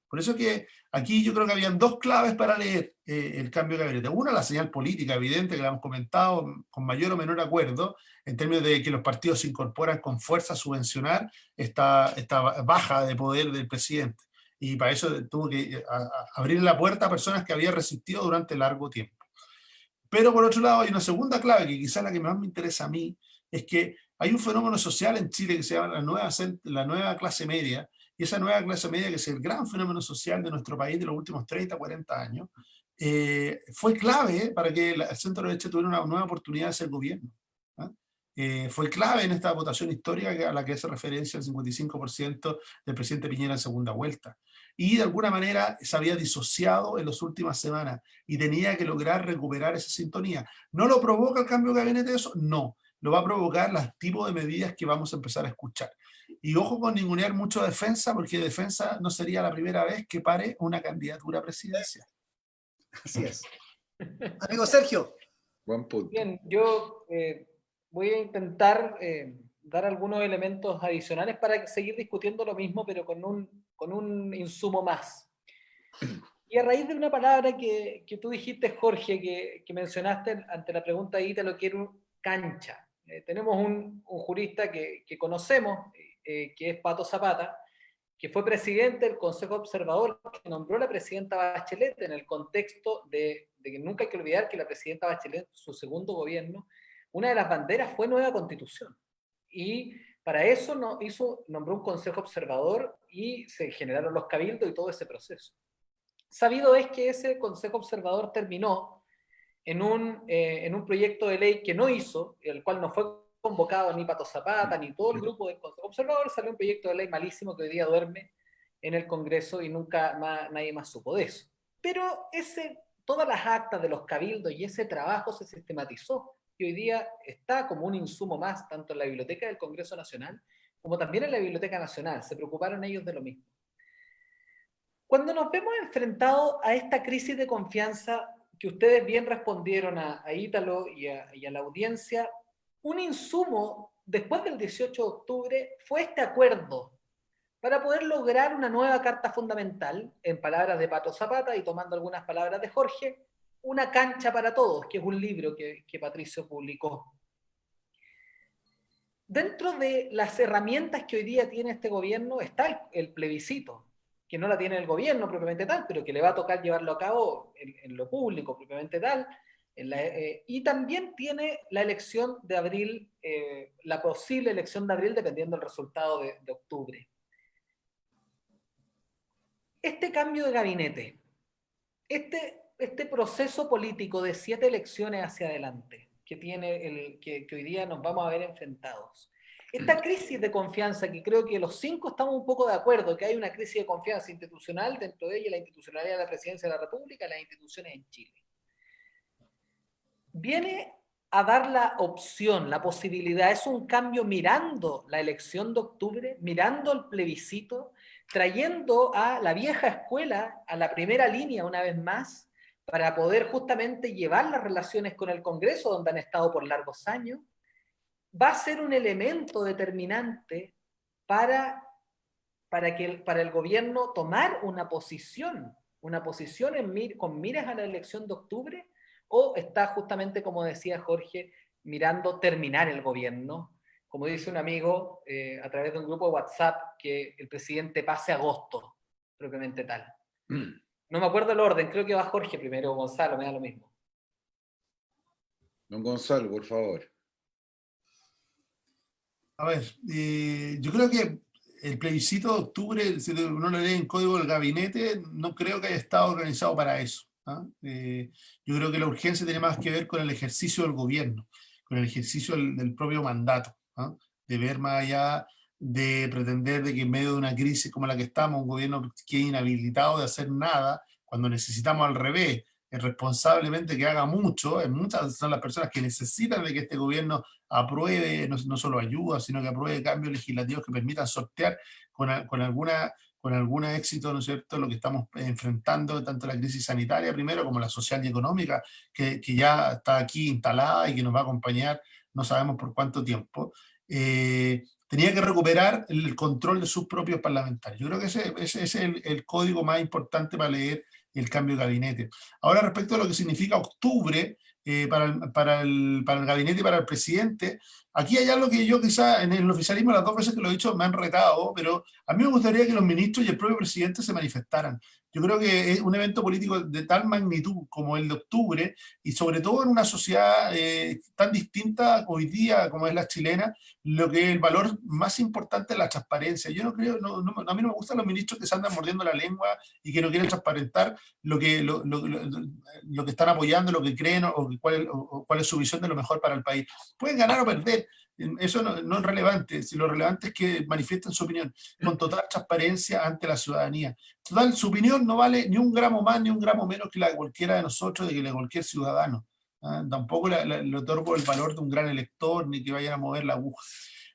Por eso que aquí yo creo que habían dos claves para leer el cambio de gabinete. Una, la señal política evidente, que la hemos comentado con mayor o menor acuerdo, en términos de que los partidos se incorporan con fuerza a subvencionar esta baja de poder del presidente. Y para eso tuvo que abrir la puerta a personas que habían resistido durante largo tiempo. Pero por otro lado hay una segunda clave, que quizás la que más me interesa a mí, es que hay un fenómeno social en Chile que se llama la nueva clase media, y esa nueva clase media, que es el gran fenómeno social de nuestro país de los últimos 30, 40 años, fue clave para que el centro derecha tuviera una nueva oportunidad de ser gobierno. ¿Ah? Fue clave en esta votación histórica a la que hace referencia el 55% del presidente Piñera en segunda vuelta. Y de alguna manera se había disociado en las últimas semanas y tenía que lograr recuperar esa sintonía. ¿No lo provoca el cambio de gabinete eso? No. Lo va a provocar los tipos de medidas que vamos a empezar a escuchar. Y ojo con ningunear mucho Defensa, porque Defensa no sería la primera vez que pare una candidatura presidencial. Así es. Amigo Sergio. Buen punto. Bien, yo voy a intentar dar algunos elementos adicionales para seguir discutiendo lo mismo, pero con un insumo más. Y a raíz de una palabra que tú dijiste, Jorge, que mencionaste ante la pregunta de Ítalo, que era cancha. Tenemos un jurista que conocemos, que es Pato Zapata, que fue presidente del Consejo Observador, que nombró a la presidenta Bachelet en el contexto de que nunca hay que olvidar que la presidenta Bachelet, su segundo gobierno, una de las banderas fue nueva constitución. Y para eso nombró un Consejo Observador y se generaron los cabildos y todo ese proceso. Sabido es que ese Consejo Observador terminó en un proyecto de ley que no hizo, el cual no fue convocado ni Pato Zapata, ni todo el grupo del Consejo Observador, salió un proyecto de ley malísimo que hoy día duerme en el Congreso y nunca nadie más supo de eso. Pero todas las actas de los cabildos y ese trabajo se sistematizó y hoy día está como un insumo más, tanto en la Biblioteca del Congreso Nacional como también en la Biblioteca Nacional. Se preocuparon ellos de lo mismo. Cuando nos vemos enfrentados a esta crisis de confianza, que ustedes bien respondieron a Ítalo y a la audiencia, un insumo después del 18 de octubre fue este acuerdo para poder lograr una nueva Carta Fundamental, en palabras de Pato Zapata y tomando algunas palabras de Jorge, una cancha para todos, que es un libro que Patricio publicó. Dentro de las herramientas que hoy día tiene este gobierno está el plebiscito, que no la tiene el gobierno propiamente tal, pero que le va a tocar llevarlo a cabo en lo público propiamente tal, y también tiene la elección de abril, la posible elección de abril dependiendo del resultado de octubre. Este cambio de gabinete, este proceso político de 7 elecciones hacia adelante, que hoy día nos vamos a ver enfrentados, esta crisis de confianza, que creo que los 5 estamos un poco de acuerdo, que hay una crisis de confianza institucional, dentro de ella la institucionalidad de la Presidencia de la República, las instituciones en Chile, viene a dar la opción, la posibilidad, es un cambio mirando la elección de octubre, mirando el plebiscito, trayendo a la vieja escuela a la primera línea una vez más, para poder justamente llevar las relaciones con el Congreso, donde han estado por largos años, va a ser un elemento determinante para el gobierno tomar una posición con miras a la elección de octubre, o está justamente, como decía Jorge, mirando terminar el gobierno, como dice un amigo a través de un grupo de WhatsApp, que el presidente pase agosto, propiamente tal. No me acuerdo el orden, creo que va Jorge primero o Gonzalo, me da lo mismo. Don Gonzalo, por favor. A ver, yo creo que el plebiscito de octubre, si uno lo lee en código del gabinete, no creo que haya estado organizado para eso. Yo creo que la urgencia tiene más que ver con el ejercicio del gobierno, con el ejercicio del propio mandato, de ver más allá de pretender de que en medio de una crisis como la que estamos, un gobierno quede inhabilitado de hacer nada, cuando necesitamos al revés, responsablemente que haga mucho. Muchas son las personas que necesitan de que este gobierno apruebe, no solo ayuda, sino que apruebe cambios legislativos que permitan sortear con algún éxito, ¿no es cierto?, lo que estamos enfrentando, tanto la crisis sanitaria primero como la social y económica, que ya está aquí instalada y que nos va a acompañar no sabemos por cuánto tiempo. Tenía que recuperar el control de sus propios parlamentarios. Yo creo que ese es el código más importante para leer el cambio de gabinete. Ahora, respecto a lo que significa octubre para el gabinete y para el presidente, aquí hay algo que yo quizá en el oficialismo las 2 veces que lo he dicho me han retado, pero a mí me gustaría que los ministros y el propio presidente se manifestaran. Yo creo que es un evento político de tal magnitud como el de octubre, y sobre todo en una sociedad tan distinta hoy día como es la chilena, lo que el valor más importante es la transparencia. Yo no creo, a mí no me gustan los ministros que se andan mordiendo la lengua y que no quieren transparentar lo que están apoyando, lo que creen o cuál es su visión de lo mejor para el país. Pueden ganar o perder, eso no es relevante. Si lo relevante es que manifiesten su opinión con total transparencia ante la ciudadanía. Total, su opinión no vale ni un gramo más ni un gramo menos que la de cualquiera de nosotros, de que la de cualquier ciudadano. Tampoco le otorgo el valor de un gran elector ni que vayan a mover la aguja.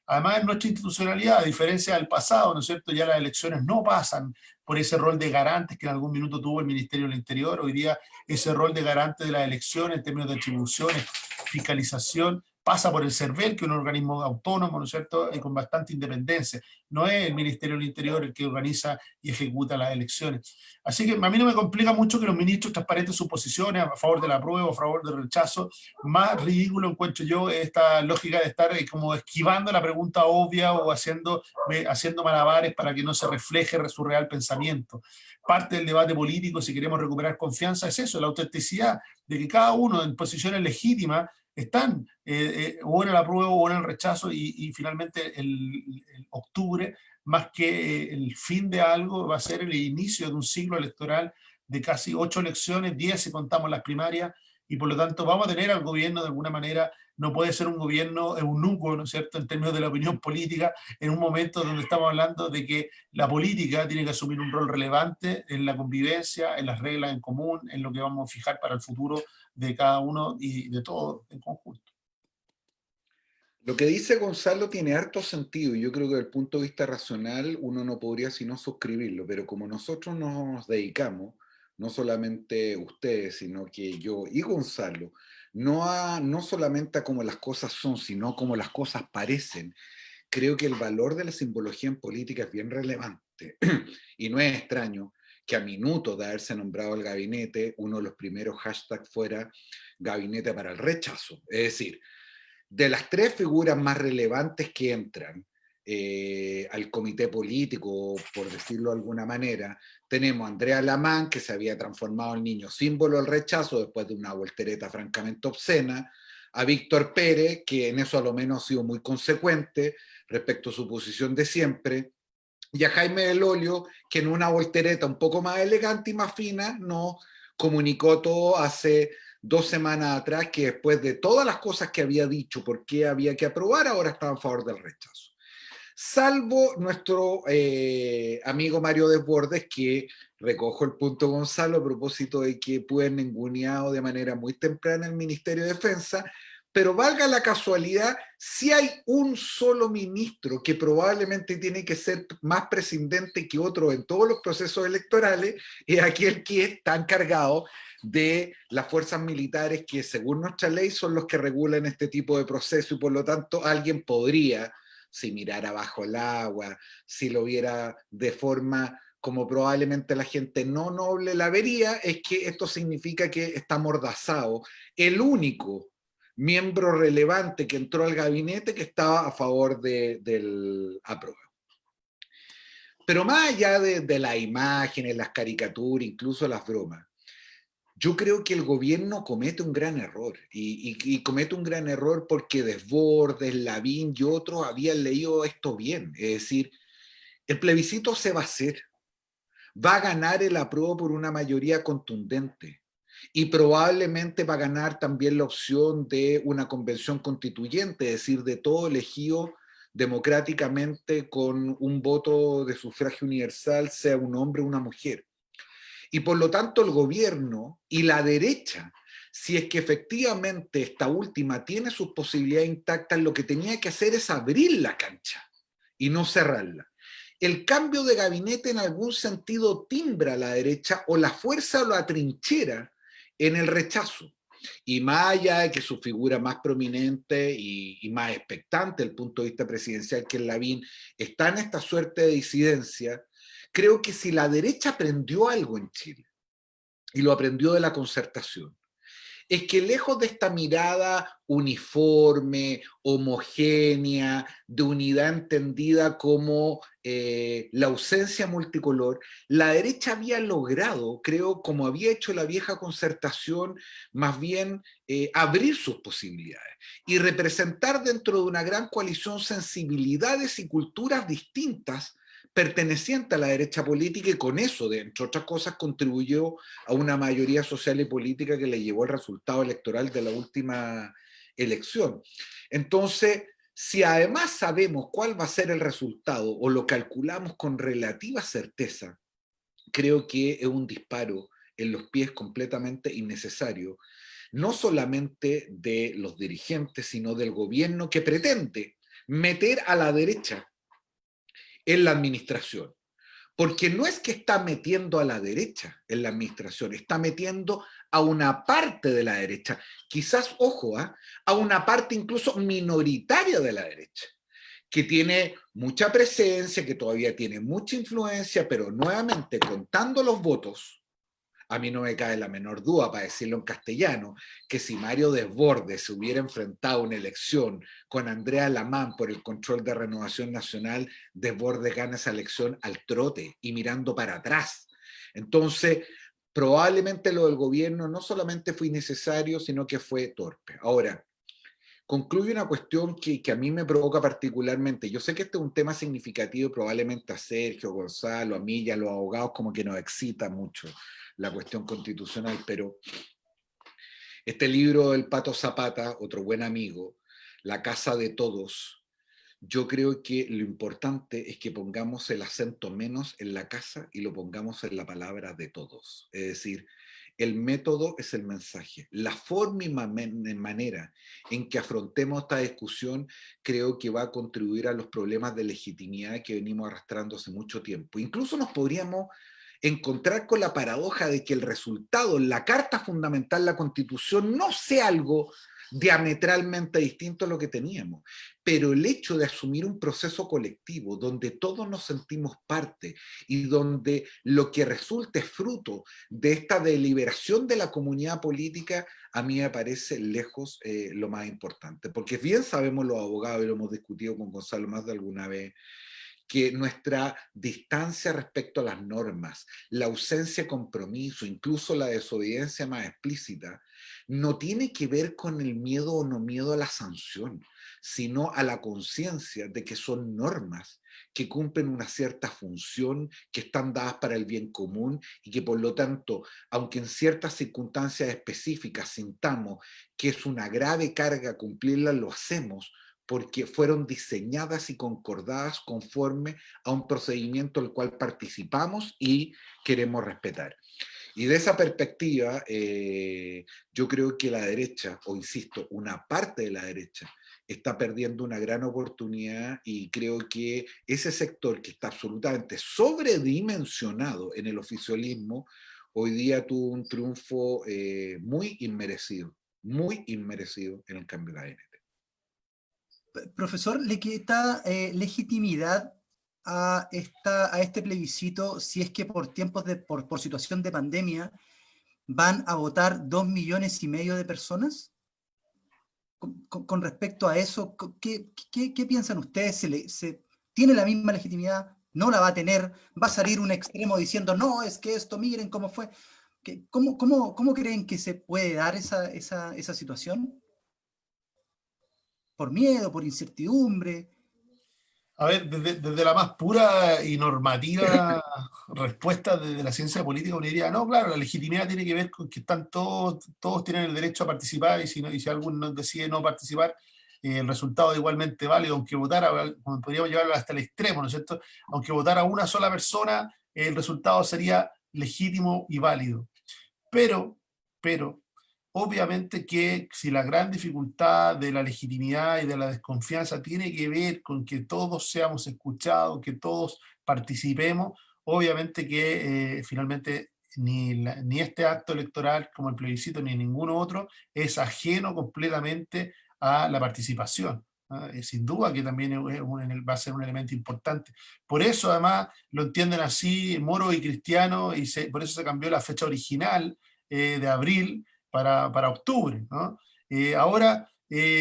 Además, nuestra institucionalidad, a diferencia del pasado, ¿no es cierto?, ya las elecciones no pasan por ese rol de garantes que en algún minuto tuvo el Ministerio del Interior. Hoy día ese rol de garante de las elecciones en términos de atribuciones, fiscalización, pasa por el CERVEL, que es un organismo autónomo, ¿no es cierto?, y con bastante independencia. No es el Ministerio del Interior el que organiza y ejecuta las elecciones. Así que a mí no me complica mucho que los ministros transparenten sus posiciones a favor del apruebo, a favor del rechazo. Más ridículo encuentro yo esta lógica de estar como esquivando la pregunta obvia o haciendo malabares para que no se refleje su real pensamiento. Parte del debate político, si queremos recuperar confianza, es eso, la autenticidad, de que cada uno en posiciones legítimas están o en el apruebo o en el rechazo, y finalmente el octubre, más que el fin de algo, va a ser el inicio de un ciclo electoral de casi 8 elecciones, 10 si contamos las primarias, y por lo tanto vamos a tener al gobierno de alguna manera. No puede ser un gobierno eunuco, ¿no es cierto?, en términos de la opinión política, en un momento donde estamos hablando de que la política tiene que asumir un rol relevante en la convivencia, en las reglas en común, en lo que vamos a fijar para el futuro de cada uno y de todos en conjunto. Lo que dice Gonzalo tiene harto sentido, y yo creo que desde el punto de vista racional uno no podría sino suscribirlo, pero como nosotros nos dedicamos, no solamente ustedes, sino que yo y Gonzalo, no solamente a cómo las cosas son, sino cómo las cosas parecen, creo que el valor de la simbología en política es bien relevante. Y no es extraño que a minutos de haberse nombrado el gabinete, uno de los primeros hashtags fuera gabinete para el rechazo. Es decir, de las 3 figuras más relevantes que entran al comité político, por decirlo de alguna manera, tenemos a Andrea Lamán, que se había transformado en niño símbolo del rechazo después de una voltereta francamente obscena, a Víctor Pérez, que en eso a lo menos ha sido muy consecuente respecto a su posición de siempre, y a Jaime del Olio, que en una voltereta un poco más elegante y más fina nos comunicó todo hace 2 semanas atrás, que después de todas las cosas que había dicho por qué había que aprobar, ahora estaba a favor del rechazo. Salvo nuestro amigo Mario Desbordes, que recojo el punto Gonzalo a propósito de que pueden ninguneado de manera muy temprana el Ministerio de Defensa, pero valga la casualidad, si hay un solo ministro que probablemente tiene que ser más prescindente que otro en todos los procesos electorales, es aquel que está encargado de las fuerzas militares, que según nuestra ley son los que regulan este tipo de proceso, y por lo tanto alguien podría, si mirara bajo el agua, si lo viera de forma como probablemente la gente no noble la vería, es que esto significa que está amordazado el único miembro relevante que entró al gabinete que estaba a favor del apruebo. Pero más allá de las imágenes, las caricaturas, incluso las bromas, yo creo que el gobierno comete un gran error, y comete un gran error porque Desbordes, Lavín y otros habían leído esto bien. Es decir, el plebiscito se va a hacer, va a ganar el apruebo por una mayoría contundente, y probablemente va a ganar también la opción de una convención constituyente, es decir, de todo elegido democráticamente con un voto de sufragio universal, sea un hombre o una mujer. Y por lo tanto el gobierno y la derecha, si es que efectivamente esta última tiene sus posibilidades intactas, lo que tenía que hacer es abrir la cancha y no cerrarla. El cambio de gabinete en algún sentido timbra a la derecha, o la fuerza o la trinchera en el rechazo. Y más allá de que su figura más prominente y más expectante desde el punto de vista presidencial, que es Lavín, está en esta suerte de disidencia, creo que si la derecha aprendió algo en Chile, y lo aprendió de la concertación, es que lejos de esta mirada uniforme, homogénea, de unidad entendida como la ausencia multicolor, la derecha había logrado, creo, como había hecho la vieja concertación, más bien abrir sus posibilidades y representar dentro de una gran coalición sensibilidades y culturas distintas perteneciente a la derecha política, y con eso, entre otras cosas, contribuyó a una mayoría social y política que le llevó el resultado electoral de la última elección. Entonces, si además sabemos cuál va a ser el resultado, o lo calculamos con relativa certeza, creo que es un disparo en los pies completamente innecesario, no solamente de los dirigentes, sino del gobierno, que pretende meter a la derecha en la administración. Porque no es que está metiendo a la derecha en la administración, está metiendo a una parte de la derecha, quizás, ojo, a una parte incluso minoritaria de la derecha, que tiene mucha presencia, que todavía tiene mucha influencia, pero nuevamente contando los votos, a mí no me cabe la menor duda, para decirlo en castellano, que si Mario Desbordes se hubiera enfrentado a una elección con Andrea Lamán por el control de Renovación Nacional, Desbordes gana esa elección al trote y mirando para atrás. Entonces, probablemente lo del gobierno no solamente fue innecesario, sino que fue torpe. Ahora, concluye una cuestión que a mí me provoca particularmente. Yo sé que este es un tema significativo y probablemente a Sergio, Gonzalo, a mí y a los abogados como que nos excita mucho la cuestión constitucional, pero este libro del Pato Zapata, otro buen amigo, La Casa de Todos, yo creo que lo importante es que pongamos el acento menos en la casa y lo pongamos en la palabra de todos. Es decir, el método es el mensaje. La forma y manera en que afrontemos esta discusión creo que va a contribuir a los problemas de legitimidad que venimos arrastrando hace mucho tiempo. Incluso nos podríamos encontrar con la paradoja de que el resultado, la Carta Fundamental, la Constitución, no sea algo diametralmente distinto a lo que teníamos, pero el hecho de asumir un proceso colectivo donde todos nos sentimos parte y donde lo que resulta es fruto de esta deliberación de la comunidad política, a mí me parece lejos lo más importante, porque bien sabemos los abogados, y lo hemos discutido con Gonzalo más de alguna vez, que nuestra distancia respecto a las normas, la ausencia de compromiso, incluso la desobediencia más explícita, no tiene que ver con el miedo o no miedo a la sanción, sino a la conciencia de que son normas que cumplen una cierta función, que están dadas para el bien común y que por lo tanto, aunque en ciertas circunstancias específicas sintamos que es una grave carga cumplirlas, lo hacemos porque fueron diseñadas y concordadas conforme a un procedimiento al cual participamos y queremos respetar. Y de esa perspectiva, yo creo que la derecha, o insisto, una parte de la derecha, está perdiendo una gran oportunidad y creo que ese sector que está absolutamente sobredimensionado en el oficialismo, hoy día tuvo un triunfo muy inmerecido en el cambio de ADN. Profesor, ¿le quita legitimidad a este plebiscito si es que por tiempos por situación de pandemia van a votar 2,5 millones de personas? Con respecto a eso, ¿qué piensan ustedes? ¿Tiene la misma legitimidad? ¿No la va a tener? ¿Va a salir un extremo diciendo, no, es que esto, miren cómo fue? ¿Cómo creen que se puede dar esa situación? ¿Por miedo, por incertidumbre? A ver, desde la más pura y normativa respuesta desde la ciencia política, uno diría, no, claro, la legitimidad tiene que ver con que están todos tienen el derecho a participar, y si alguno decide no participar, el resultado es igualmente válido, aunque votara, podríamos llevarlo hasta el extremo, ¿no es cierto? Aunque votara una sola persona, el resultado sería legítimo y válido. Pero, obviamente que si la gran dificultad de la legitimidad y de la desconfianza tiene que ver con que todos seamos escuchados, que todos participemos, obviamente que finalmente ni este acto electoral como el plebiscito ni ninguno otro es ajeno completamente a la participación. Sin duda que también va a ser un elemento importante. Por eso además lo entienden así Moro y Cristiano, y por eso se cambió la fecha original de abril para octubre, ¿no? Ahora,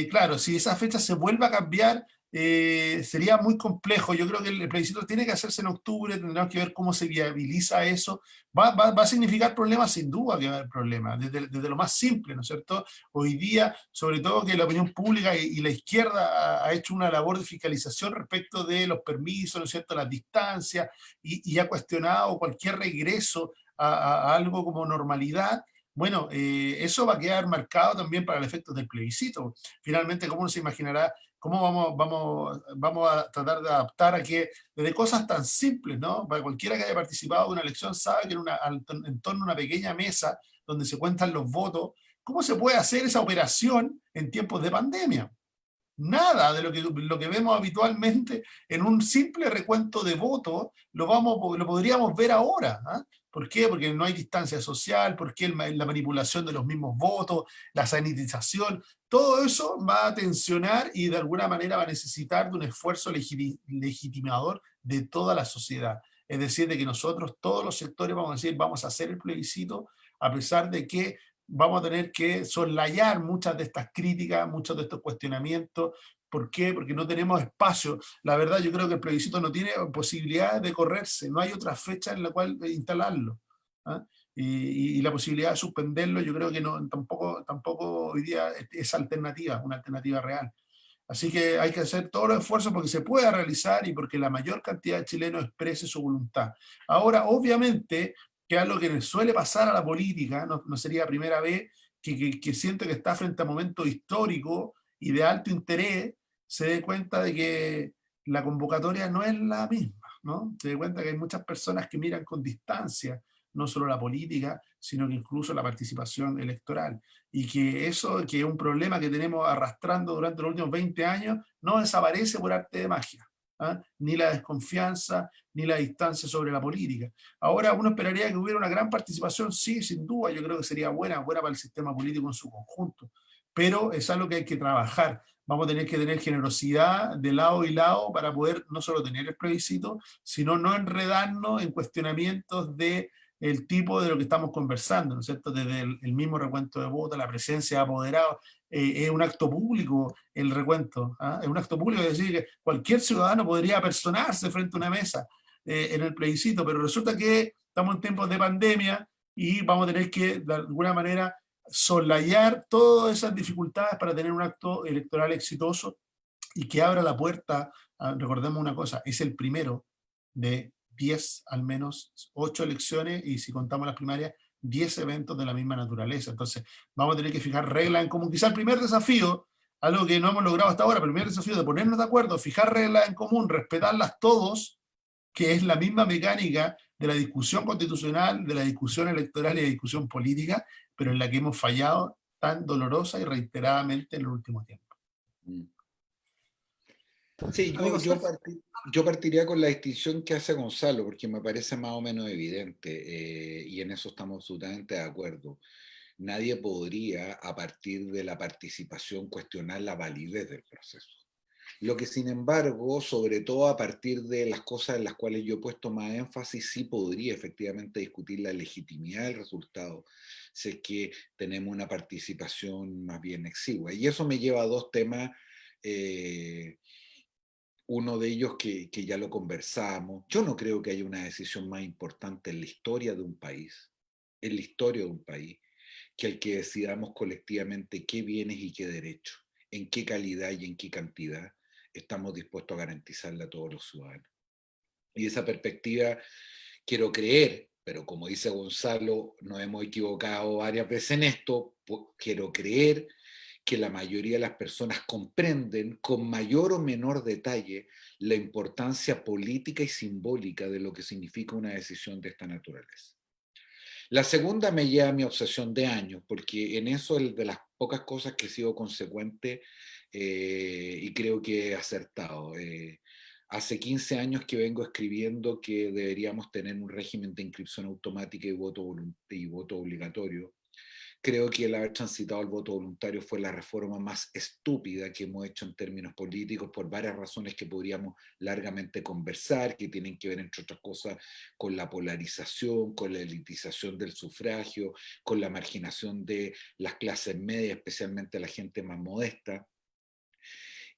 claro, si esa fecha se vuelve a cambiar, sería muy complejo. Yo creo que el plebiscito tiene que hacerse en octubre, tendremos que ver cómo se viabiliza eso. Va a significar problemas, sin duda que va a haber problemas, desde lo más simple, ¿no es cierto? Hoy día, sobre todo que la opinión pública y la izquierda ha hecho una labor de fiscalización respecto de los permisos, ¿no es cierto?, las distancias, y ha cuestionado cualquier regreso a algo como normalidad. Bueno, eso va a quedar marcado también para el efecto del plebiscito. Finalmente, ¿cómo se imaginará? ¿Cómo vamos a tratar de adaptar a que, desde cosas tan simples, ¿no? Para cualquiera que haya participado de una elección sabe que en torno a una pequeña mesa donde se cuentan los votos, ¿cómo se puede hacer esa operación en tiempos de pandemia? Nada de lo que vemos habitualmente en un simple recuento de votos lo podríamos ver ahora. ¿Ah? ¿Por qué? Porque no hay distancia social, porque la manipulación de los mismos votos, la sanitización, todo eso va a tensionar y de alguna manera va a necesitar de un esfuerzo legitimador de toda la sociedad. Es decir, de que nosotros, todos los sectores, vamos a decir, vamos a hacer el plebiscito, a pesar de que vamos a tener que soslayar muchas de estas críticas, muchos de estos cuestionamientos. ¿Por qué? Porque no tenemos espacio. La verdad, yo creo que el plebiscito no tiene posibilidad de correrse, no hay otra fecha en la cual instalarlo. ¿Ah? Y la posibilidad de suspenderlo, yo creo que no, tampoco hoy día es alternativa, una alternativa real. Así que hay que hacer todos los esfuerzos porque se pueda realizar y porque la mayor cantidad de chilenos exprese su voluntad. Ahora, obviamente, que es algo que le suele pasar a la política, no sería la primera vez que siente que está frente a momentos históricos y de alto interés, se dé cuenta de que la convocatoria no es la misma, ¿no? Se dé cuenta que hay muchas personas que miran con distancia, no solo la política, sino que incluso la participación electoral. Y que eso, que es un problema que tenemos arrastrando durante los últimos 20 años, no desaparece por arte de magia. ¿Ah? Ni la desconfianza, ni la distancia sobre la política. Ahora uno esperaría que hubiera una gran participación, sí, sin duda, yo creo que sería buena para el sistema político en su conjunto, pero es algo que hay que trabajar. Vamos a tener que tener generosidad de lado y lado para poder no solo tener el plebiscito, sino no enredarnos en cuestionamientos de el tipo de lo que estamos conversando, ¿no es cierto? Desde el mismo recuento de votos, la presencia de apoderados, es un acto público el recuento, ¿ah? Es un acto público, es decir, que cualquier ciudadano podría personarse frente a una mesa en el plebiscito, pero resulta que estamos en tiempos de pandemia y vamos a tener que, de alguna manera, soslayar todas esas dificultades para tener un acto electoral exitoso y que abra la puerta, recordemos una cosa, es el primero de 10, al menos 8 elecciones, y si contamos las primarias, 10 eventos de la misma naturaleza. Entonces, vamos a tener que fijar reglas en común. Quizá el primer desafío, algo que no hemos logrado hasta ahora, pero el primer desafío de ponernos de acuerdo, fijar reglas en común, respetarlas todos, que es la misma mecánica de la discusión constitucional, de la discusión electoral y de la discusión política, pero en la que hemos fallado tan dolorosa y reiteradamente en los últimos tiempos. Sí, yo partiría con la distinción que hace Gonzalo, porque me parece más o menos evidente, y en eso estamos absolutamente de acuerdo. Nadie podría, a partir de la participación, cuestionar la validez del proceso. Lo que, sin embargo, sobre todo a partir de las cosas en las cuales yo he puesto más énfasis, sí podría efectivamente discutir la legitimidad del resultado, si es que tenemos una participación más bien exigua. Y eso me lleva a dos temas, uno de ellos que ya lo conversamos. Yo no creo que haya una decisión más importante en la historia de un país, en la historia de un país, que el que decidamos colectivamente qué bienes y qué derechos, en qué calidad y en qué cantidad estamos dispuestos a garantizarle a todos los ciudadanos. Y esa perspectiva quiero creer, pero como dice Gonzalo, nos hemos equivocado varias veces en esto, quiero creer que la mayoría de las personas comprenden con mayor o menor detalle la importancia política y simbólica de lo que significa una decisión de esta naturaleza. La segunda me lleva a mi obsesión de años, porque en eso es de las pocas cosas que he sido consecuente y creo que he acertado. Hace 15 años que vengo escribiendo que deberíamos tener un régimen de inscripción automática y voto obligatorio. Creo que el haber transitado el voto voluntario fue la reforma más estúpida que hemos hecho en términos políticos por varias razones que podríamos largamente conversar, que tienen que ver, entre otras cosas, con la polarización, con la elitización del sufragio, con la marginación de las clases medias, especialmente la gente más modesta.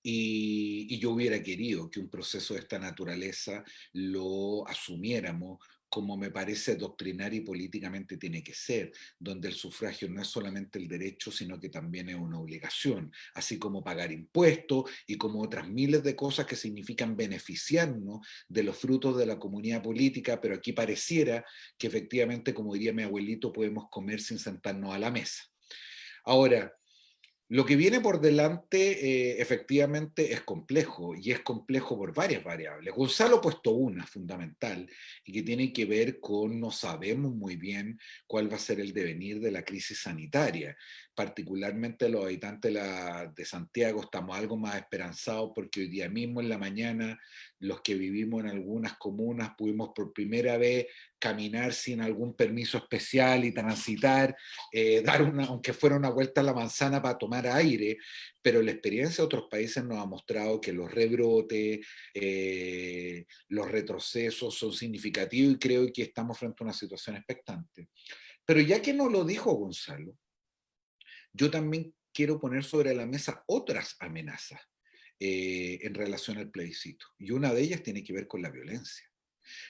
Y yo hubiera querido que un proceso de esta naturaleza lo asumiéramos como me parece doctrinario y políticamente tiene que ser, donde el sufragio no es solamente el derecho, sino que también es una obligación, así como pagar impuestos y como otras miles de cosas que significan beneficiarnos de los frutos de la comunidad política, pero aquí pareciera que efectivamente, como diría mi abuelito, podemos comer sin sentarnos a la mesa. Ahora, Lo que viene por delante efectivamente es complejo, y es complejo por varias variables. Gonzalo ha puesto una fundamental y que tiene que ver con no sabemos muy bien cuál va a ser el devenir de la crisis sanitaria. Particularmente los habitantes de Santiago estamos algo más esperanzados porque hoy día mismo en la mañana los que vivimos en algunas comunas pudimos por primera vez caminar sin algún permiso especial y transitar, dar aunque fuera una vuelta a la manzana para tomar aire, pero la experiencia de otros países nos ha mostrado que los rebrotes, los retrocesos son significativos, y creo que estamos frente a una situación expectante. Pero ya que nos lo dijo Gonzalo, yo también quiero poner sobre la mesa otras amenazas en relación al plebiscito, y una de ellas tiene que ver con la violencia.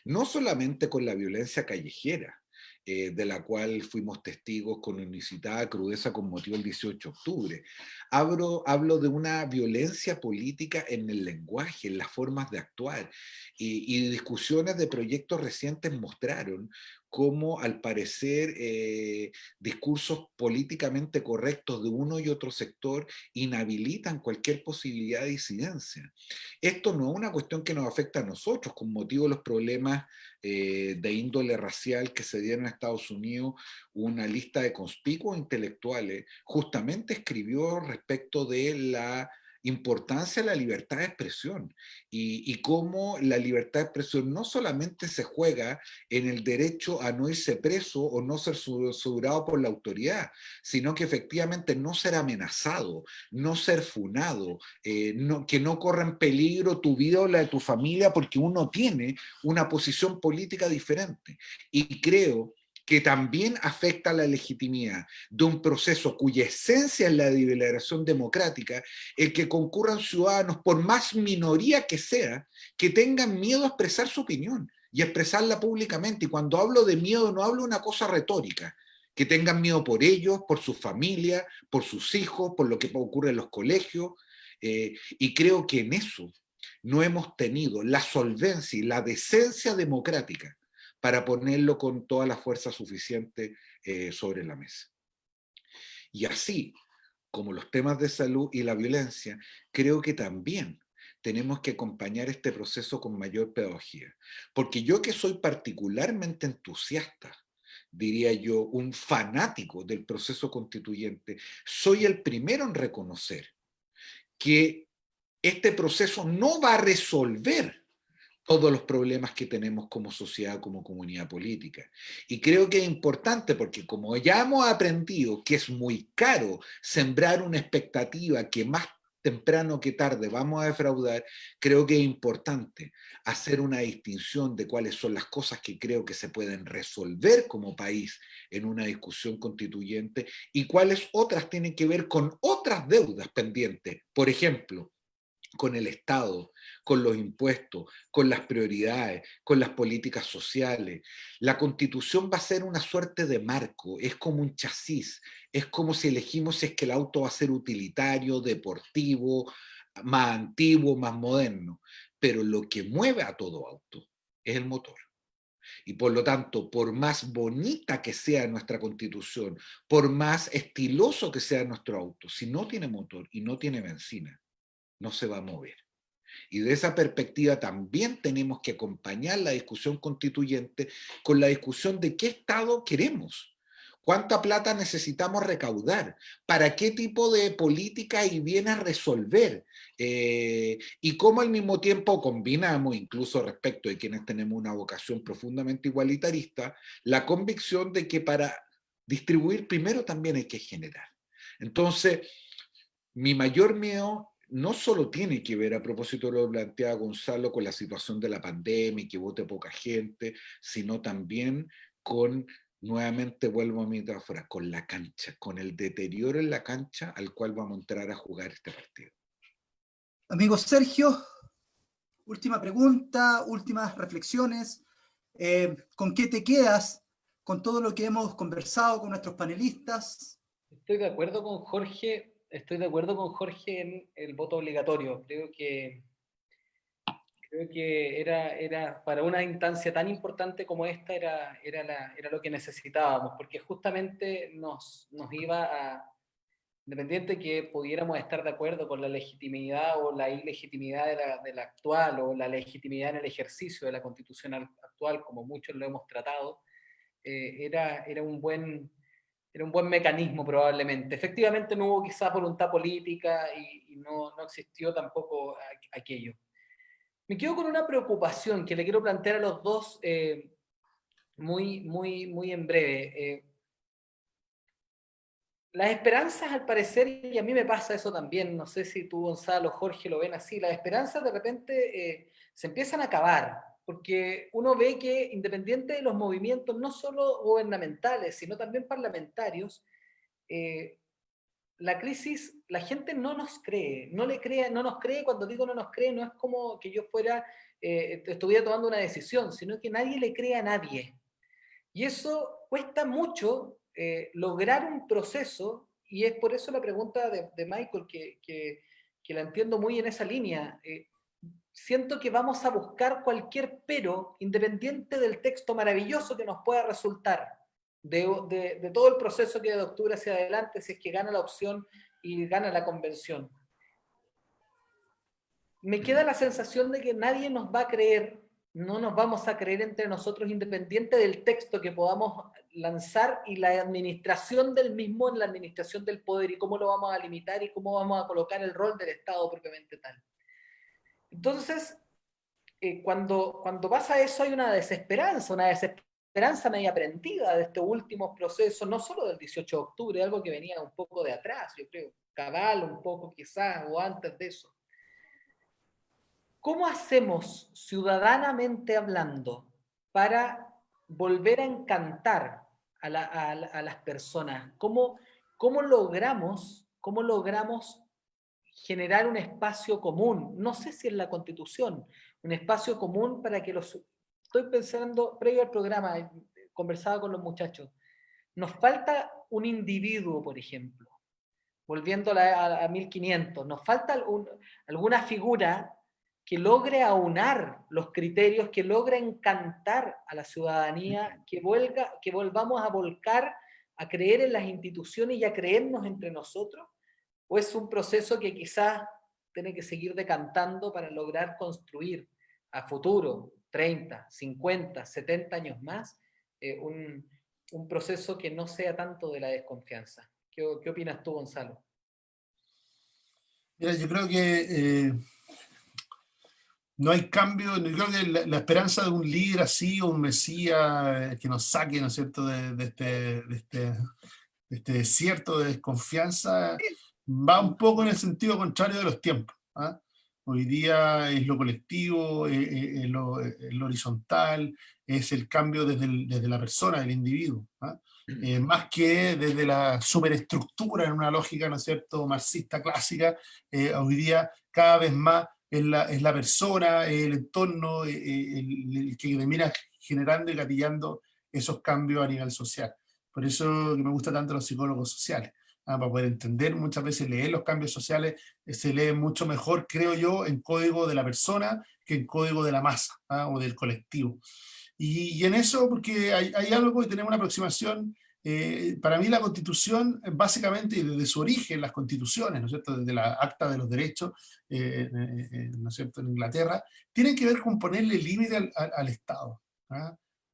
No solamente con la violencia callejera, de la cual fuimos testigos con inusitada crudeza con motivo del 18 de octubre. Hablo de una violencia política en el lenguaje, en las formas de actuar, y discusiones de proyectos recientes mostraron cómo, al parecer, discursos políticamente correctos de uno y otro sector inhabilitan cualquier posibilidad de disidencia. Esto no es una cuestión que nos afecta a nosotros, con motivo de los problemas de índole racial que se dieron en Estados Unidos. Una lista de conspicuos intelectuales justamente escribió respecto de la importancia de la libertad de expresión, y cómo la libertad de expresión no solamente se juega en el derecho a no irse preso o no ser censurado por la autoridad, sino que efectivamente no ser amenazado, no ser funado, que no corra en peligro tu vida o la de tu familia porque uno tiene una posición política diferente. Y creo que también afecta la legitimidad de un proceso cuya esencia es la deliberación democrática, el que concurran ciudadanos, por más minoría que sea, que tengan miedo a expresar su opinión y expresarla públicamente. Y cuando hablo de miedo, no hablo de una cosa retórica, que tengan miedo por ellos, por su familia, por sus hijos, por lo que ocurre en los colegios, y creo que en eso no hemos tenido la solvencia y la decencia democrática para ponerlo con toda la fuerza suficiente sobre la mesa. Y así como los temas de salud y la violencia, creo que también tenemos que acompañar este proceso con mayor pedagogía. Porque yo, que soy particularmente entusiasta, diría yo, un fanático del proceso constituyente, soy el primero en reconocer que este proceso no va a resolver todos los problemas que tenemos como sociedad, como comunidad política. Y creo que es importante porque, como ya hemos aprendido que es muy caro sembrar una expectativa que más temprano que tarde vamos a defraudar, creo que es importante hacer una distinción de cuáles son las cosas que creo que se pueden resolver como país en una discusión constituyente y cuáles otras tienen que ver con otras deudas pendientes. Por ejemplo, con el Estado, con los impuestos, con las prioridades, con las políticas sociales. La Constitución va a ser una suerte de marco, es como un chasis, es como si elegimos si es que el auto va a ser utilitario, deportivo, más antiguo, más moderno, pero lo que mueve a todo auto es el motor. Y por lo tanto, por más bonita que sea nuestra Constitución, por más estiloso que sea nuestro auto, si no tiene motor y no tiene benzina, no se va a mover. Y de esa perspectiva también tenemos que acompañar la discusión constituyente con la discusión de qué Estado queremos, cuánta plata necesitamos recaudar, para qué tipo de política y bienes resolver, y cómo al mismo tiempo combinamos, incluso respecto de quienes tenemos una vocación profundamente igualitarista, la convicción de que para distribuir primero también hay que generar. Entonces, mi mayor miedo no solo tiene que ver, a propósito de lo que planteaba Gonzalo, con la situación de la pandemia y que vote poca gente, sino también con, nuevamente vuelvo a mi metáfora, con la cancha, con el deterioro en la cancha al cual vamos a entrar a jugar este partido. Amigo Sergio, última pregunta, últimas reflexiones. ¿Con qué te quedas con todo lo que hemos conversado con nuestros panelistas? Estoy de acuerdo con Jorge, en el voto obligatorio. Creo que era para una instancia tan importante como esta, era lo que necesitábamos, porque justamente nos iba independiente que pudiéramos estar de acuerdo con la legitimidad o la ilegitimidad de la actual, o la legitimidad en el ejercicio de la Constitución actual, como muchos lo hemos tratado, era un buen mecanismo probablemente. Efectivamente no hubo quizás voluntad política y no existió tampoco aquello. Me quedo con una preocupación que le quiero plantear a los dos muy en breve. Las esperanzas, al parecer, y a mí me pasa eso también, no sé si tú, Gonzalo, Jorge, lo ven así, las esperanzas de repente se empiezan a acabar, porque uno ve que, independiente de los movimientos, no solo gubernamentales, sino también parlamentarios, la crisis, la gente no nos cree, no nos cree. Cuando digo no nos cree, no es como que yo estuviera tomando una decisión, sino que nadie le cree a nadie. Y eso cuesta mucho lograr un proceso, y es por eso la pregunta de Michael, que la entiendo muy en esa línea. Siento que vamos a buscar cualquier pero, independiente del texto maravilloso que nos pueda resultar, de todo el proceso que de octubre hacia adelante, si es que gana la opción y gana la convención. Me queda la sensación de que nadie nos va a creer, no nos vamos a creer entre nosotros, independiente del texto que podamos lanzar y la administración del mismo en la administración del poder, y cómo lo vamos a limitar y cómo vamos a colocar el rol del Estado propiamente tal. Entonces, cuando pasa eso, hay una desesperanza media aprendida de estos últimos procesos, no solo del 18 de octubre, algo que venía un poco de atrás, yo creo, cabal un poco quizás, o antes de eso. ¿Cómo hacemos, ciudadanamente hablando, para volver a encantar a las personas? ¿Cómo logramos generar un espacio común? No sé si es la Constitución, un espacio común para que Estoy pensando, previo al programa, conversaba con los muchachos, nos falta un individuo, por ejemplo, volviendo a 1500, nos falta alguna figura que logre aunar los criterios, que logre encantar a la ciudadanía, que volvamos a volcar a creer en las instituciones y a creernos entre nosotros. ¿O es un proceso que quizás tiene que seguir decantando para lograr construir a futuro, 30, 50, 70 años más, un proceso que no sea tanto de la desconfianza? ¿Qué opinas tú, Gonzalo? Mira, yo creo que no hay cambio. Yo creo que la esperanza de un líder así, o un mesías que nos saque, ¿no es cierto?, de este desierto de desconfianza, va un poco en el sentido contrario de los tiempos. Hoy día es lo colectivo, es lo horizontal, es el cambio desde la persona, del individuo, más que desde la superestructura en una lógica, ¿no es cierto?, marxista clásica. Hoy día cada vez más es la persona, el entorno, el que termina generando y gatillando esos cambios a nivel social. Por eso que me gusta tanto los psicólogos sociales, para poder entender. Muchas veces leer los cambios sociales se lee mucho mejor, creo yo, en código de la persona que en código de la masa, o del colectivo. Y en eso, porque hay algo, y tenemos una aproximación. Para mí la Constitución, básicamente, y desde su origen, las constituciones, ¿no es cierto?, desde la Acta de los Derechos, ¿no es cierto?, en Inglaterra, tienen que ver con ponerle límite al Estado.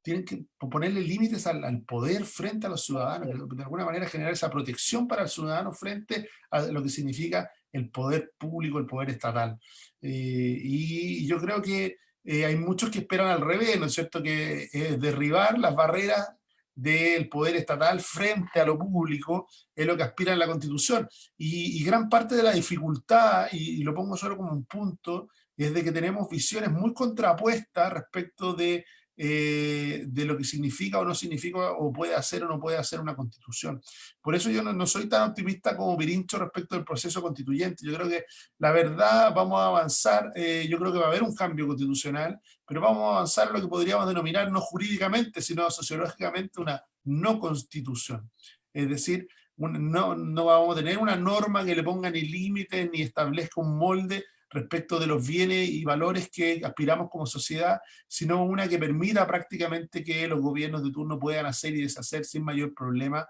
Tienen que ponerle límites al poder frente a los ciudadanos, de alguna manera generar esa protección para el ciudadano frente a lo que significa el poder público, el poder estatal. Y yo creo que hay muchos que esperan al revés, ¿no es cierto?, que derribar las barreras del poder estatal frente a lo público es lo que aspira en la Constitución. Y gran parte de la dificultad, y lo pongo solo como un punto, es de que tenemos visiones muy contrapuestas respecto de lo que significa o no significa, o puede hacer o no puede hacer una constitución. Por eso yo no soy tan optimista como Pirincho respecto del proceso constituyente. Yo creo que la verdad vamos a avanzar, yo creo que va a haber un cambio constitucional, pero vamos a avanzar en lo que podríamos denominar no jurídicamente, sino sociológicamente una no constitución. Es decir, no vamos a tener una norma que le ponga ni límites ni establezca un molde respecto de los bienes y valores que aspiramos como sociedad, sino una que permita prácticamente que los gobiernos de turno puedan hacer y deshacer sin mayor problema,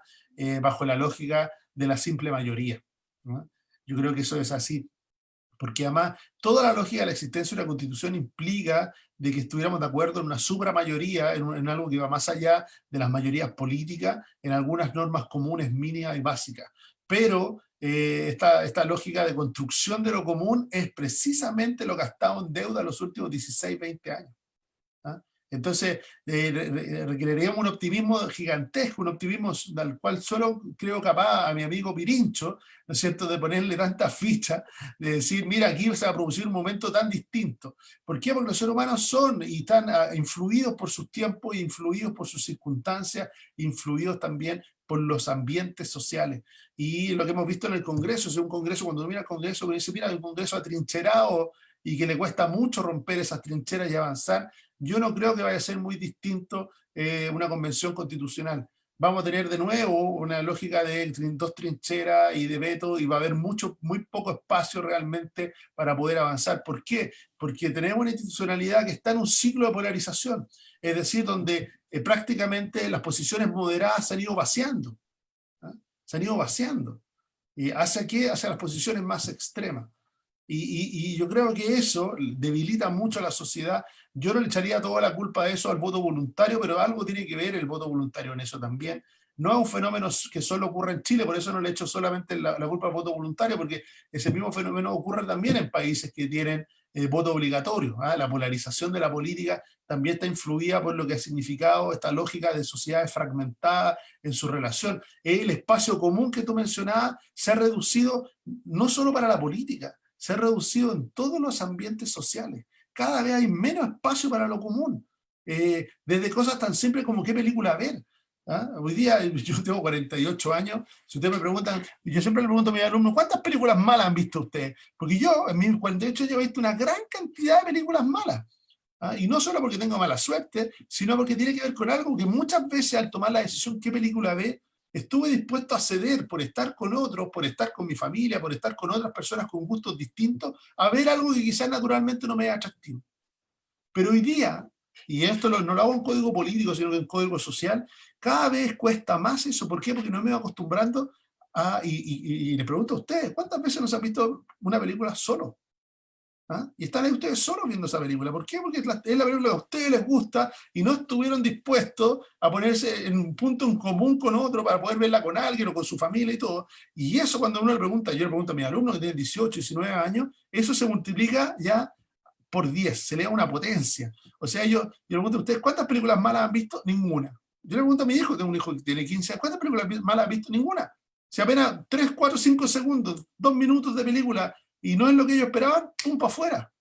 bajo la lógica de la simple mayoría. ¿no? Yo creo que eso es así. Porque además toda la lógica de la existencia de una constitución implica de que estuviéramos de acuerdo en una supramayoría, en algo que va más allá de las mayorías políticas, en algunas normas comunes, mínimas y básicas. Pero esta lógica de construcción de lo común es precisamente lo que ha estado en deuda los últimos 16, 20 años. ¿Ah? Entonces, requeriríamos un optimismo gigantesco, un optimismo al cual solo creo capaz a mi amigo Pirincho, ¿no es cierto?, de ponerle tantas fichas, de decir, mira, aquí se va a producir un momento tan distinto. ¿Por qué? Porque los seres humanos son y están influidos por sus tiempos, influidos por sus circunstancias, influidos también por los ambientes sociales. Y lo que hemos visto en el Congreso, es un Congreso, cuando uno mira el Congreso, uno dice, mira, un Congreso atrincherado y que le cuesta mucho romper esas trincheras y avanzar. Yo no creo que vaya a ser muy distinto una convención constitucional. Vamos a tener de nuevo una lógica de dos trincheras y de veto, y va a haber muy poco espacio realmente para poder avanzar. ¿Por qué? Porque tenemos una institucionalidad que está en un ciclo de polarización, es decir, donde prácticamente las posiciones moderadas se han ido vaciando. ¿Ah? Se han ido vaciando. ¿Y hacia qué? Hacia las posiciones más extremas. Y yo creo que eso debilita mucho a la sociedad. Yo no le echaría toda la culpa de eso al voto voluntario, pero algo tiene que ver el voto voluntario en eso también. No es un fenómeno que solo ocurre en Chile, por eso no le echo solamente la culpa al voto voluntario, porque ese mismo fenómeno ocurre también en países que tienen voto obligatorio. ¿Ah? La polarización de la política también está influida por lo que ha significado esta lógica de sociedades fragmentadas en su relación. El espacio común que tú mencionabas se ha reducido no solo para la política, se ha reducido en todos los ambientes sociales. Cada vez hay menos espacio para lo común. Desde cosas tan simples como qué película ver. ¿Ah? Hoy día, yo tengo 48 años, si ustedes me preguntan, yo siempre le pregunto a mis alumnos, ¿cuántas películas malas han visto ustedes? Porque yo, en mis 48 años, he visto una gran cantidad de películas malas. ¿Ah? Y no solo porque tengo mala suerte, sino porque tiene que ver con algo que muchas veces al tomar la decisión qué película ver, estuve dispuesto a ceder por estar con otros, por estar con mi familia, por estar con otras personas con gustos distintos, a ver algo que quizás naturalmente no me es atractivo. Pero hoy día, y esto no lo hago en código político, sino que en código social, cada vez cuesta más eso. ¿Por qué? Porque no me voy acostumbrando a, y les pregunto a ustedes, ¿cuántas veces nos han visto una película solo? ¿Ah? Y están ahí ustedes solos viendo esa película. ¿Por qué? Porque es la película que a ustedes les gusta y no estuvieron dispuestos a ponerse en un punto en común con otro para poder verla con alguien o con su familia y todo. Y eso cuando uno le pregunta, yo le pregunto a mis alumnos que tienen 18, 19 años, eso se multiplica ya por 10, se le da una potencia. O sea, yo le pregunto a ustedes, ¿cuántas películas malas han visto? Ninguna. Yo le pregunto a mi hijo, tengo un hijo que tiene 15 años, ¿cuántas películas malas han visto? Ninguna. Si apenas 3, 4, 5 segundos, 2 minutos de película, y no es lo que ellos esperaban, pum, para afuera.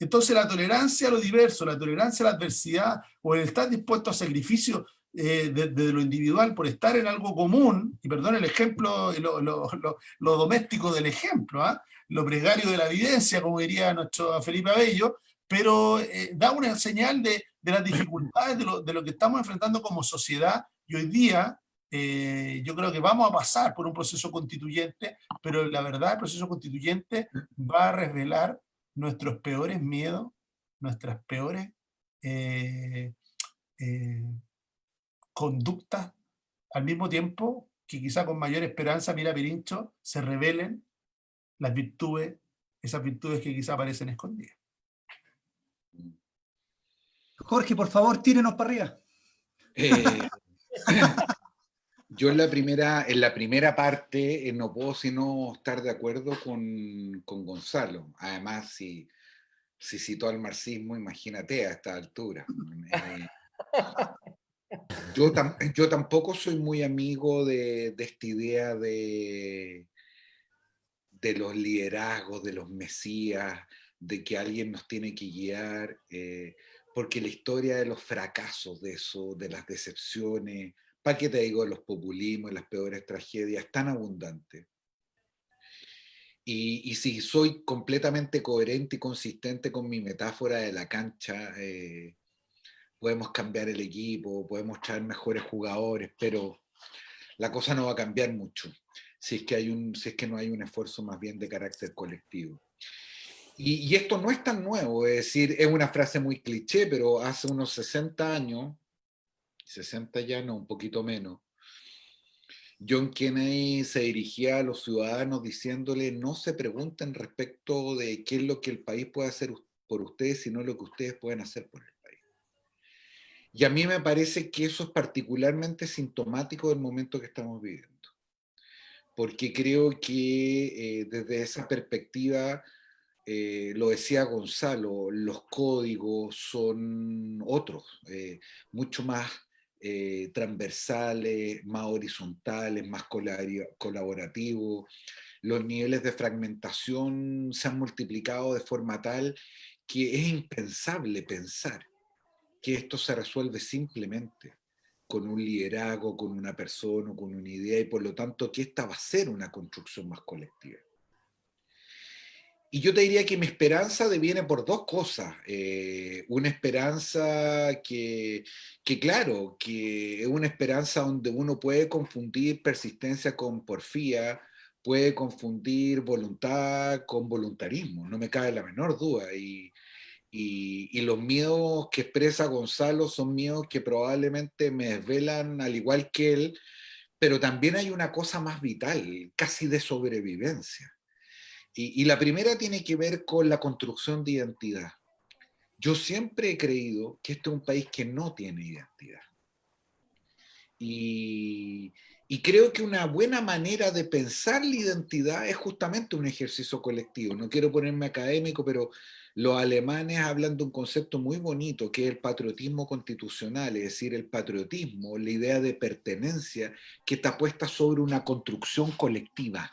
Entonces la tolerancia a lo diverso, la tolerancia a la adversidad, o el estar dispuesto a sacrificio de lo individual por estar en algo común, y perdón el ejemplo, lo doméstico del ejemplo, ¿eh? Lo precario de la evidencia, como diría nuestro Felipe Abello, pero da una señal de las dificultades de lo que estamos enfrentando como sociedad, y hoy día yo creo que vamos a pasar por un proceso constituyente, pero la verdad el proceso constituyente va a revelar nuestros peores miedos, nuestras peores eh, eh, conductas, al mismo tiempo que quizá con mayor esperanza, mira Pirincho, se revelen las virtudes, esas virtudes que quizá aparecen escondidas. Jorge, por favor, tírenos para arriba. Yo en la primera parte no puedo sino estar de acuerdo con Gonzalo. Además, si citó al marxismo, imagínate a esta altura. Yo tampoco soy muy amigo de esta idea de los liderazgos, de los mesías, de que alguien nos tiene que guiar, porque la historia de los fracasos de eso, de las decepciones, ¿para qué te digo de los populismos y las peores tragedias, tan abundante? Y si soy completamente coherente y consistente con mi metáfora de la cancha, podemos cambiar el equipo, podemos traer mejores jugadores, pero la cosa no va a cambiar mucho si es que no hay un esfuerzo más bien de carácter colectivo. Y esto no es tan nuevo, es decir, es una frase muy cliché, pero hace unos 60 años, 60 ya no, un poquito menos, John Kennedy se dirigía a los ciudadanos diciéndole: no se pregunten respecto de qué es lo que el país puede hacer por ustedes, sino lo que ustedes pueden hacer por el país. Y a mí me parece que eso es particularmente sintomático del momento que estamos viviendo, porque creo que desde esa perspectiva, lo decía Gonzalo, los códigos son otros, mucho más transversales, más horizontales, más colaborativos. Los niveles de fragmentación se han multiplicado de forma tal que es impensable pensar que esto se resuelve simplemente con un liderazgo, con una persona, con una idea, y por lo tanto que esta va a ser una construcción más colectiva. Y yo te diría que mi esperanza deviene por dos cosas. Una esperanza claro, que es una esperanza donde uno puede confundir persistencia con porfía, puede confundir voluntad con voluntarismo, no me cabe la menor duda. Y los miedos que expresa Gonzalo son miedos que probablemente me desvelan al igual que él, pero también hay una cosa más vital, casi de sobrevivencia. Y la primera tiene que ver con la construcción de identidad. Yo siempre he creído que este es un país que no tiene identidad. Y creo que una buena manera de pensar la identidad es justamente un ejercicio colectivo. No quiero ponerme académico, pero los alemanes hablan de un concepto muy bonito que es el patriotismo constitucional, es decir, el patriotismo, la idea de pertenencia que está puesta sobre una construcción colectiva.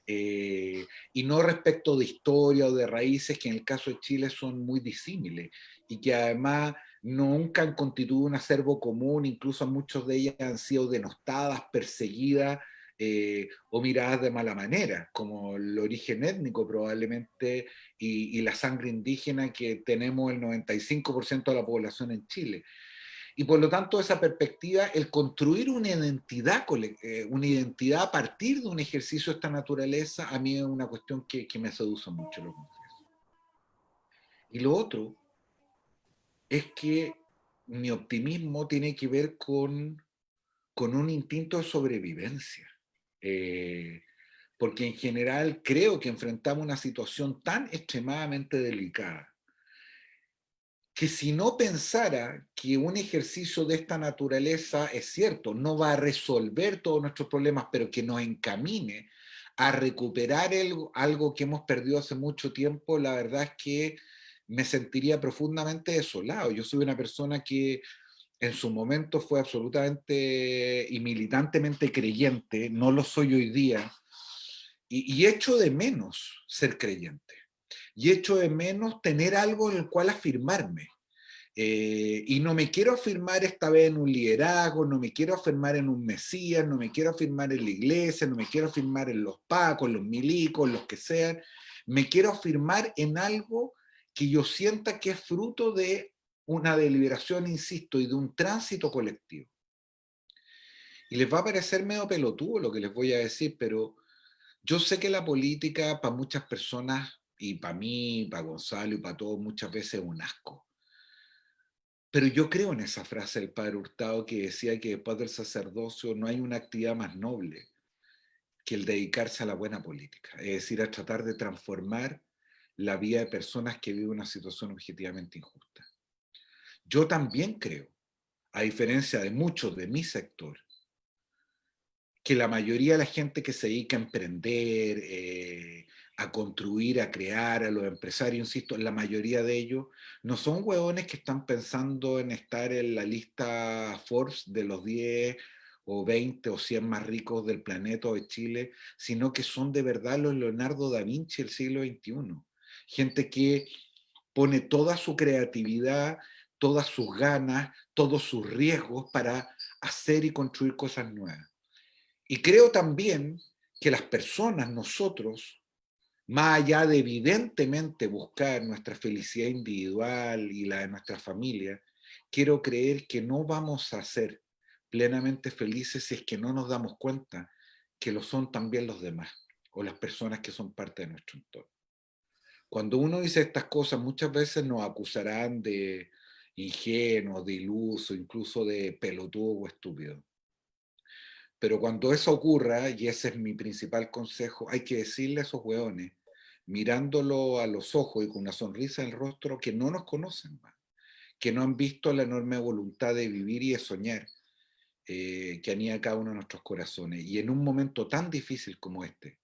Y no respecto de historia o de raíces que en el caso de Chile son muy disímiles y que además nunca han constituido un acervo común, incluso muchas de ellas han sido denostadas, perseguidas o miradas de mala manera, como el origen étnico probablemente y la sangre indígena que tenemos el 95% de la población en Chile. Y por lo tanto, esa perspectiva, el construir una identidad a partir de un ejercicio de esta naturaleza, a mí es una cuestión que me seduce mucho, lo confieso. Y lo otro es que mi optimismo tiene que ver con un instinto de sobrevivencia. Porque en general creo que enfrentamos una situación tan extremadamente delicada que si no pensara que un ejercicio de esta naturaleza, es cierto, no va a resolver todos nuestros problemas, pero que nos encamine a recuperar algo que hemos perdido hace mucho tiempo, la verdad es que me sentiría profundamente desolado. Yo soy una persona que en su momento fue absolutamente y militantemente creyente, no lo soy hoy día, y echo de menos ser creyente, y echo de menos tener algo en el cual afirmarme. Y no me quiero afirmar esta vez en un liderazgo, no me quiero afirmar en un mesías, no me quiero afirmar en la iglesia, no me quiero afirmar en los pacos, los milicos, los que sean. Me quiero afirmar en algo que yo sienta que es fruto de una deliberación, insisto, y de un tránsito colectivo. Y les va a parecer medio pelotudo lo que les voy a decir, pero yo sé que la política para muchas personas, y para mí, para Gonzalo y para todos, muchas veces es un asco. Pero yo creo en esa frase del padre Hurtado que decía que después del sacerdocio no hay una actividad más noble que el dedicarse a la buena política, es decir, a tratar de transformar la vida de personas que viven una situación objetivamente injusta. Yo también creo, a diferencia de muchos de mi sector, que la mayoría de la gente que se dedica a emprender, a construir, a crear, a los empresarios, insisto, la mayoría de ellos no son hueones que están pensando en estar en la lista Forbes de los 10 o 20 o 100 más ricos del planeta o de Chile, sino que son de verdad los Leonardo da Vinci del siglo XXI. Gente que pone toda su creatividad, todas sus ganas, todos sus riesgos para hacer y construir cosas nuevas. Y creo también que las personas, nosotros, más allá de evidentemente buscar nuestra felicidad individual y la de nuestra familia, quiero creer que no vamos a ser plenamente felices si es que no nos damos cuenta que lo son también los demás o las personas que son parte de nuestro entorno. Cuando uno dice estas cosas, muchas veces nos acusarán de ingenuo, de iluso, incluso de pelotudo o estúpido. Pero cuando eso ocurra, y ese es mi principal consejo, hay que decirle a esos hueones, mirándolo a los ojos y con una sonrisa en el rostro, que no nos conocen más, que no han visto la enorme voluntad de vivir y de soñar que anida cada uno de nuestros corazones. Y en un momento tan difícil como este,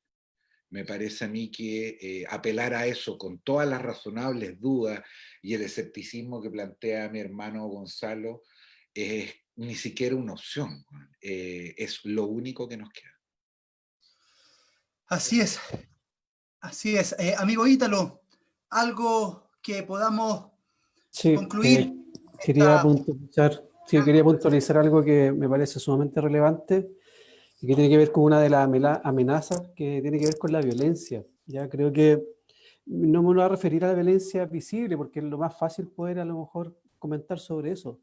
me parece a mí que apelar a eso con todas las razonables dudas y el escepticismo que plantea mi hermano Gonzalo es ni siquiera una opción, es lo único que nos queda. Así es, así es. Amigo Ítalo, algo que podamos Sí, concluir quería esta... puntualizar, sí, quería puntualizar algo que me parece sumamente relevante y que tiene que ver con una de las amenazas que tiene que ver con la violencia. Ya creo que no me voy a referir a la violencia visible porque es lo más fácil poder a lo mejor comentar sobre eso,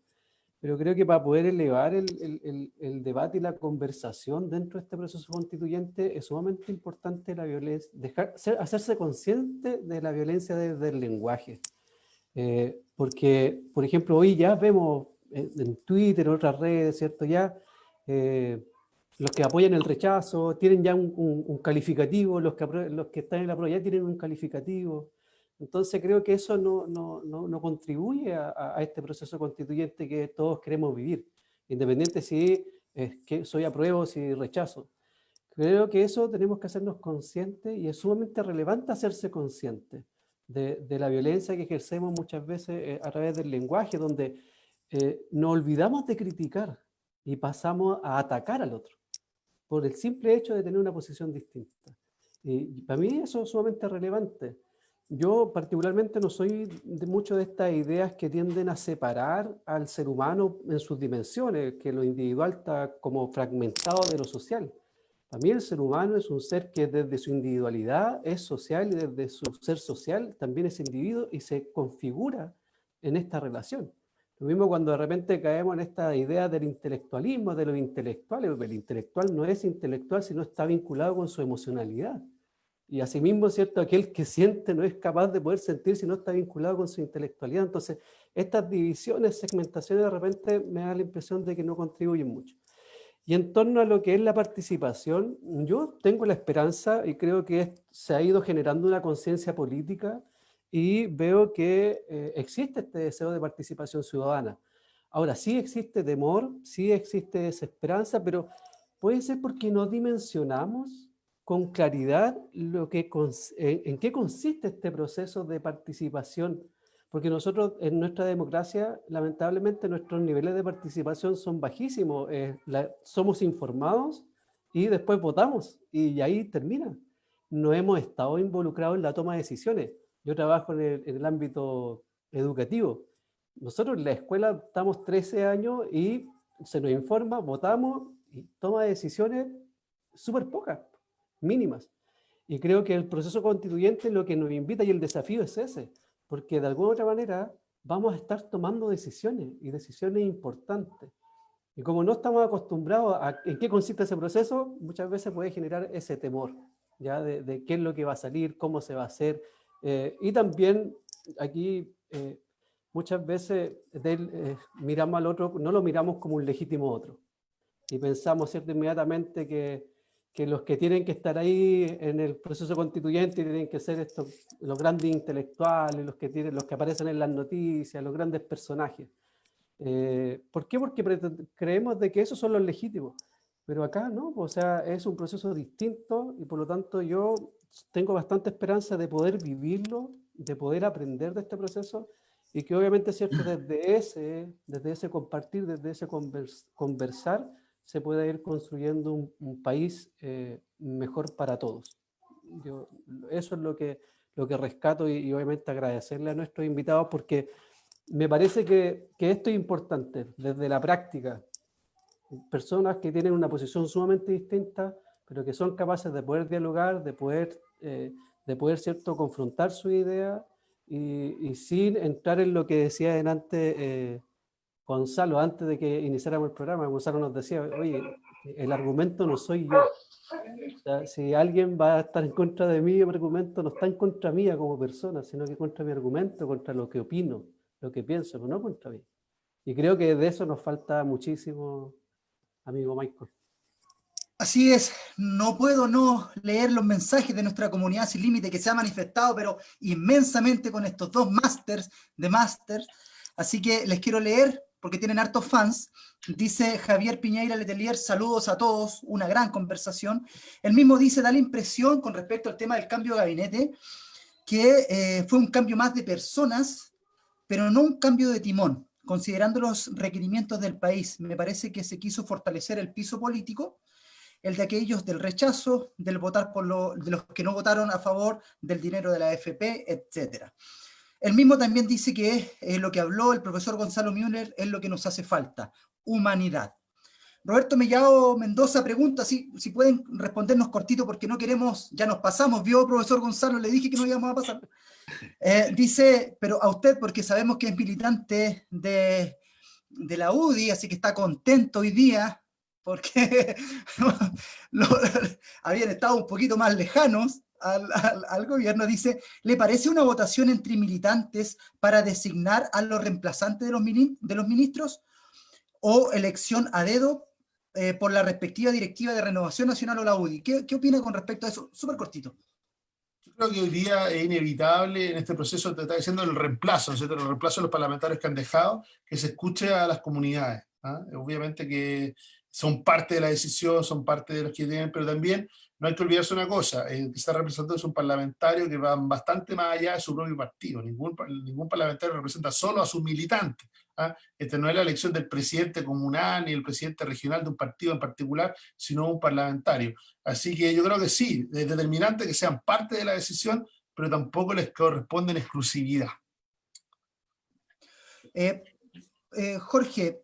pero creo que para poder elevar el debate y la conversación dentro de este proceso constituyente es sumamente importante la violencia, hacerse consciente de la violencia desde el lenguaje. Porque, por ejemplo, hoy ya vemos en Twitter, en otras redes, ¿cierto? Ya los que apoyan el rechazo tienen ya un calificativo, los que están en la prueba ya tienen un calificativo. Entonces creo que eso no contribuye a este proceso constituyente que todos queremos vivir, independiente si es que soy apruebo o si rechazo. Creo que eso tenemos que hacernos conscientes y es sumamente relevante hacerse consciente de la violencia que ejercemos muchas veces a través del lenguaje, donde nos olvidamos de criticar y pasamos a atacar al otro por el simple hecho de tener una posición distinta. Y para mí eso es sumamente relevante. Yo particularmente no soy de mucho de estas ideas que tienden a separar al ser humano en sus dimensiones, que lo individual está como fragmentado de lo social. Para mí el ser humano es un ser que desde su individualidad es social y desde su ser social también es individuo y se configura en esta relación. Lo mismo cuando de repente caemos en esta idea del intelectualismo, de los intelectuales, porque el intelectual no es intelectual si no está vinculado con su emocionalidad. Y asimismo, ¿cierto? Aquel que siente no es capaz de poder sentir si no está vinculado con su intelectualidad. Entonces, estas divisiones, segmentaciones, de repente me da la impresión de que no contribuyen mucho. Y en torno a lo que es la participación, yo tengo la esperanza y creo que se ha ido generando una conciencia política y veo que existe este deseo de participación ciudadana. Ahora, sí existe temor, sí existe desesperanza, pero puede ser porque no dimensionamos con claridad en qué consiste este proceso de participación. Porque nosotros en nuestra democracia, lamentablemente, nuestros niveles de participación son bajísimos. Somos informados y después votamos y ahí termina. No hemos estado involucrados en la toma de decisiones. Yo trabajo en el ámbito educativo. Nosotros en la escuela estamos 13 años y se nos informa, votamos y toma de decisiones súper pocas, mínimas. Y creo que el proceso constituyente lo que nos invita y el desafío es ese, porque de alguna otra manera vamos a estar tomando decisiones y decisiones importantes. Y como no estamos acostumbrados a en qué consiste ese proceso, muchas veces puede generar ese temor, ¿ya? De qué es lo que va a salir, cómo se va a hacer. Y también aquí muchas veces miramos al otro, no lo miramos como un legítimo otro. Y pensamos, ¿cierto?, inmediatamente que los que tienen que estar ahí en el proceso constituyente tienen que ser los grandes intelectuales, los que aparecen en las noticias, los grandes personajes. ¿Por qué? Porque creemos de que esos son los legítimos, pero acá no, o sea, es un proceso distinto y por lo tanto yo tengo bastante esperanza de poder vivirlo, de poder aprender de este proceso y que obviamente, ¿cierto?, desde ese compartir, desde ese conversar, se pueda ir construyendo un país mejor para todos. Eso es lo que rescato y obviamente agradecerle a nuestros invitados porque me parece que esto es importante desde la práctica. Personas que tienen una posición sumamente distinta, pero que son capaces de poder dialogar, de poder ¿cierto?, confrontar su idea y sin entrar en lo que decía antes Gonzalo, antes de que iniciáramos el programa. Gonzalo nos decía, oye, el argumento no soy yo. O sea, si alguien va a estar en contra de mí, mi argumento no está en contra mía como persona, sino que contra mi argumento, contra lo que opino, lo que pienso, pero no contra mí. Y creo que de eso nos falta muchísimo, amigo Michael. Así es, no puedo no leer los mensajes de nuestra comunidad sin límite que se ha manifestado, pero inmensamente con estos dos másters de másters. Así que les quiero leer porque tienen hartos fans. Dice Javier Piñeira Letelier, saludos a todos, una gran conversación. Él mismo dice, da la impresión con respecto al tema del cambio de gabinete, que fue un cambio más de personas, pero no un cambio de timón. Considerando los requerimientos del país, me parece que se quiso fortalecer el piso político, el de aquellos del rechazo, del votar de los que no votaron a favor del dinero de la AFP, etc. Él mismo también dice que lo que habló el profesor Gonzalo Müller es lo que nos hace falta, humanidad. Roberto Mellado Mendoza pregunta si pueden respondernos cortito porque no queremos, ya nos pasamos, vio profesor Gonzalo, le dije que no íbamos a pasar. Dice, pero a usted, porque sabemos que es militante de la UDI, así que está contento hoy día, porque habían estado un poquito más lejanos al gobierno. Dice, ¿le parece una votación entre militantes para designar a los reemplazantes de los ministros o elección a dedo por la respectiva directiva de Renovación Nacional o la UDI? ¿Qué opina con respecto a eso? Súper cortito. Yo creo que hoy día es inevitable en este proceso, te está diciendo el reemplazo, ¿no es cierto? El reemplazo de los parlamentarios que han dejado, que se escuche a las comunidades. ¿Ah? Obviamente que son parte de la decisión, son parte de los que tienen, pero también no hay que olvidarse una cosa, el que está representando es un parlamentario que va bastante más allá de su propio partido. Ningún parlamentario representa solo a sus militantes. ¿Ah? Esta no es la elección del presidente comunal ni el presidente regional de un partido en particular, sino un parlamentario. Así que yo creo que sí, es determinante que sean parte de la decisión, pero tampoco les corresponde en exclusividad. Jorge,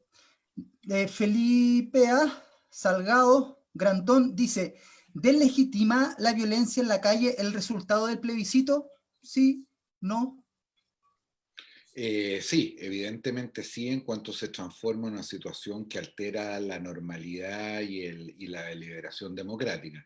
Felipe A. Salgado Grandón dice, ¿deslegitima la violencia en la calle el resultado del plebiscito? Sí, no. Sí, evidentemente sí, en cuanto se transforma en una situación que altera la normalidad y la deliberación democrática.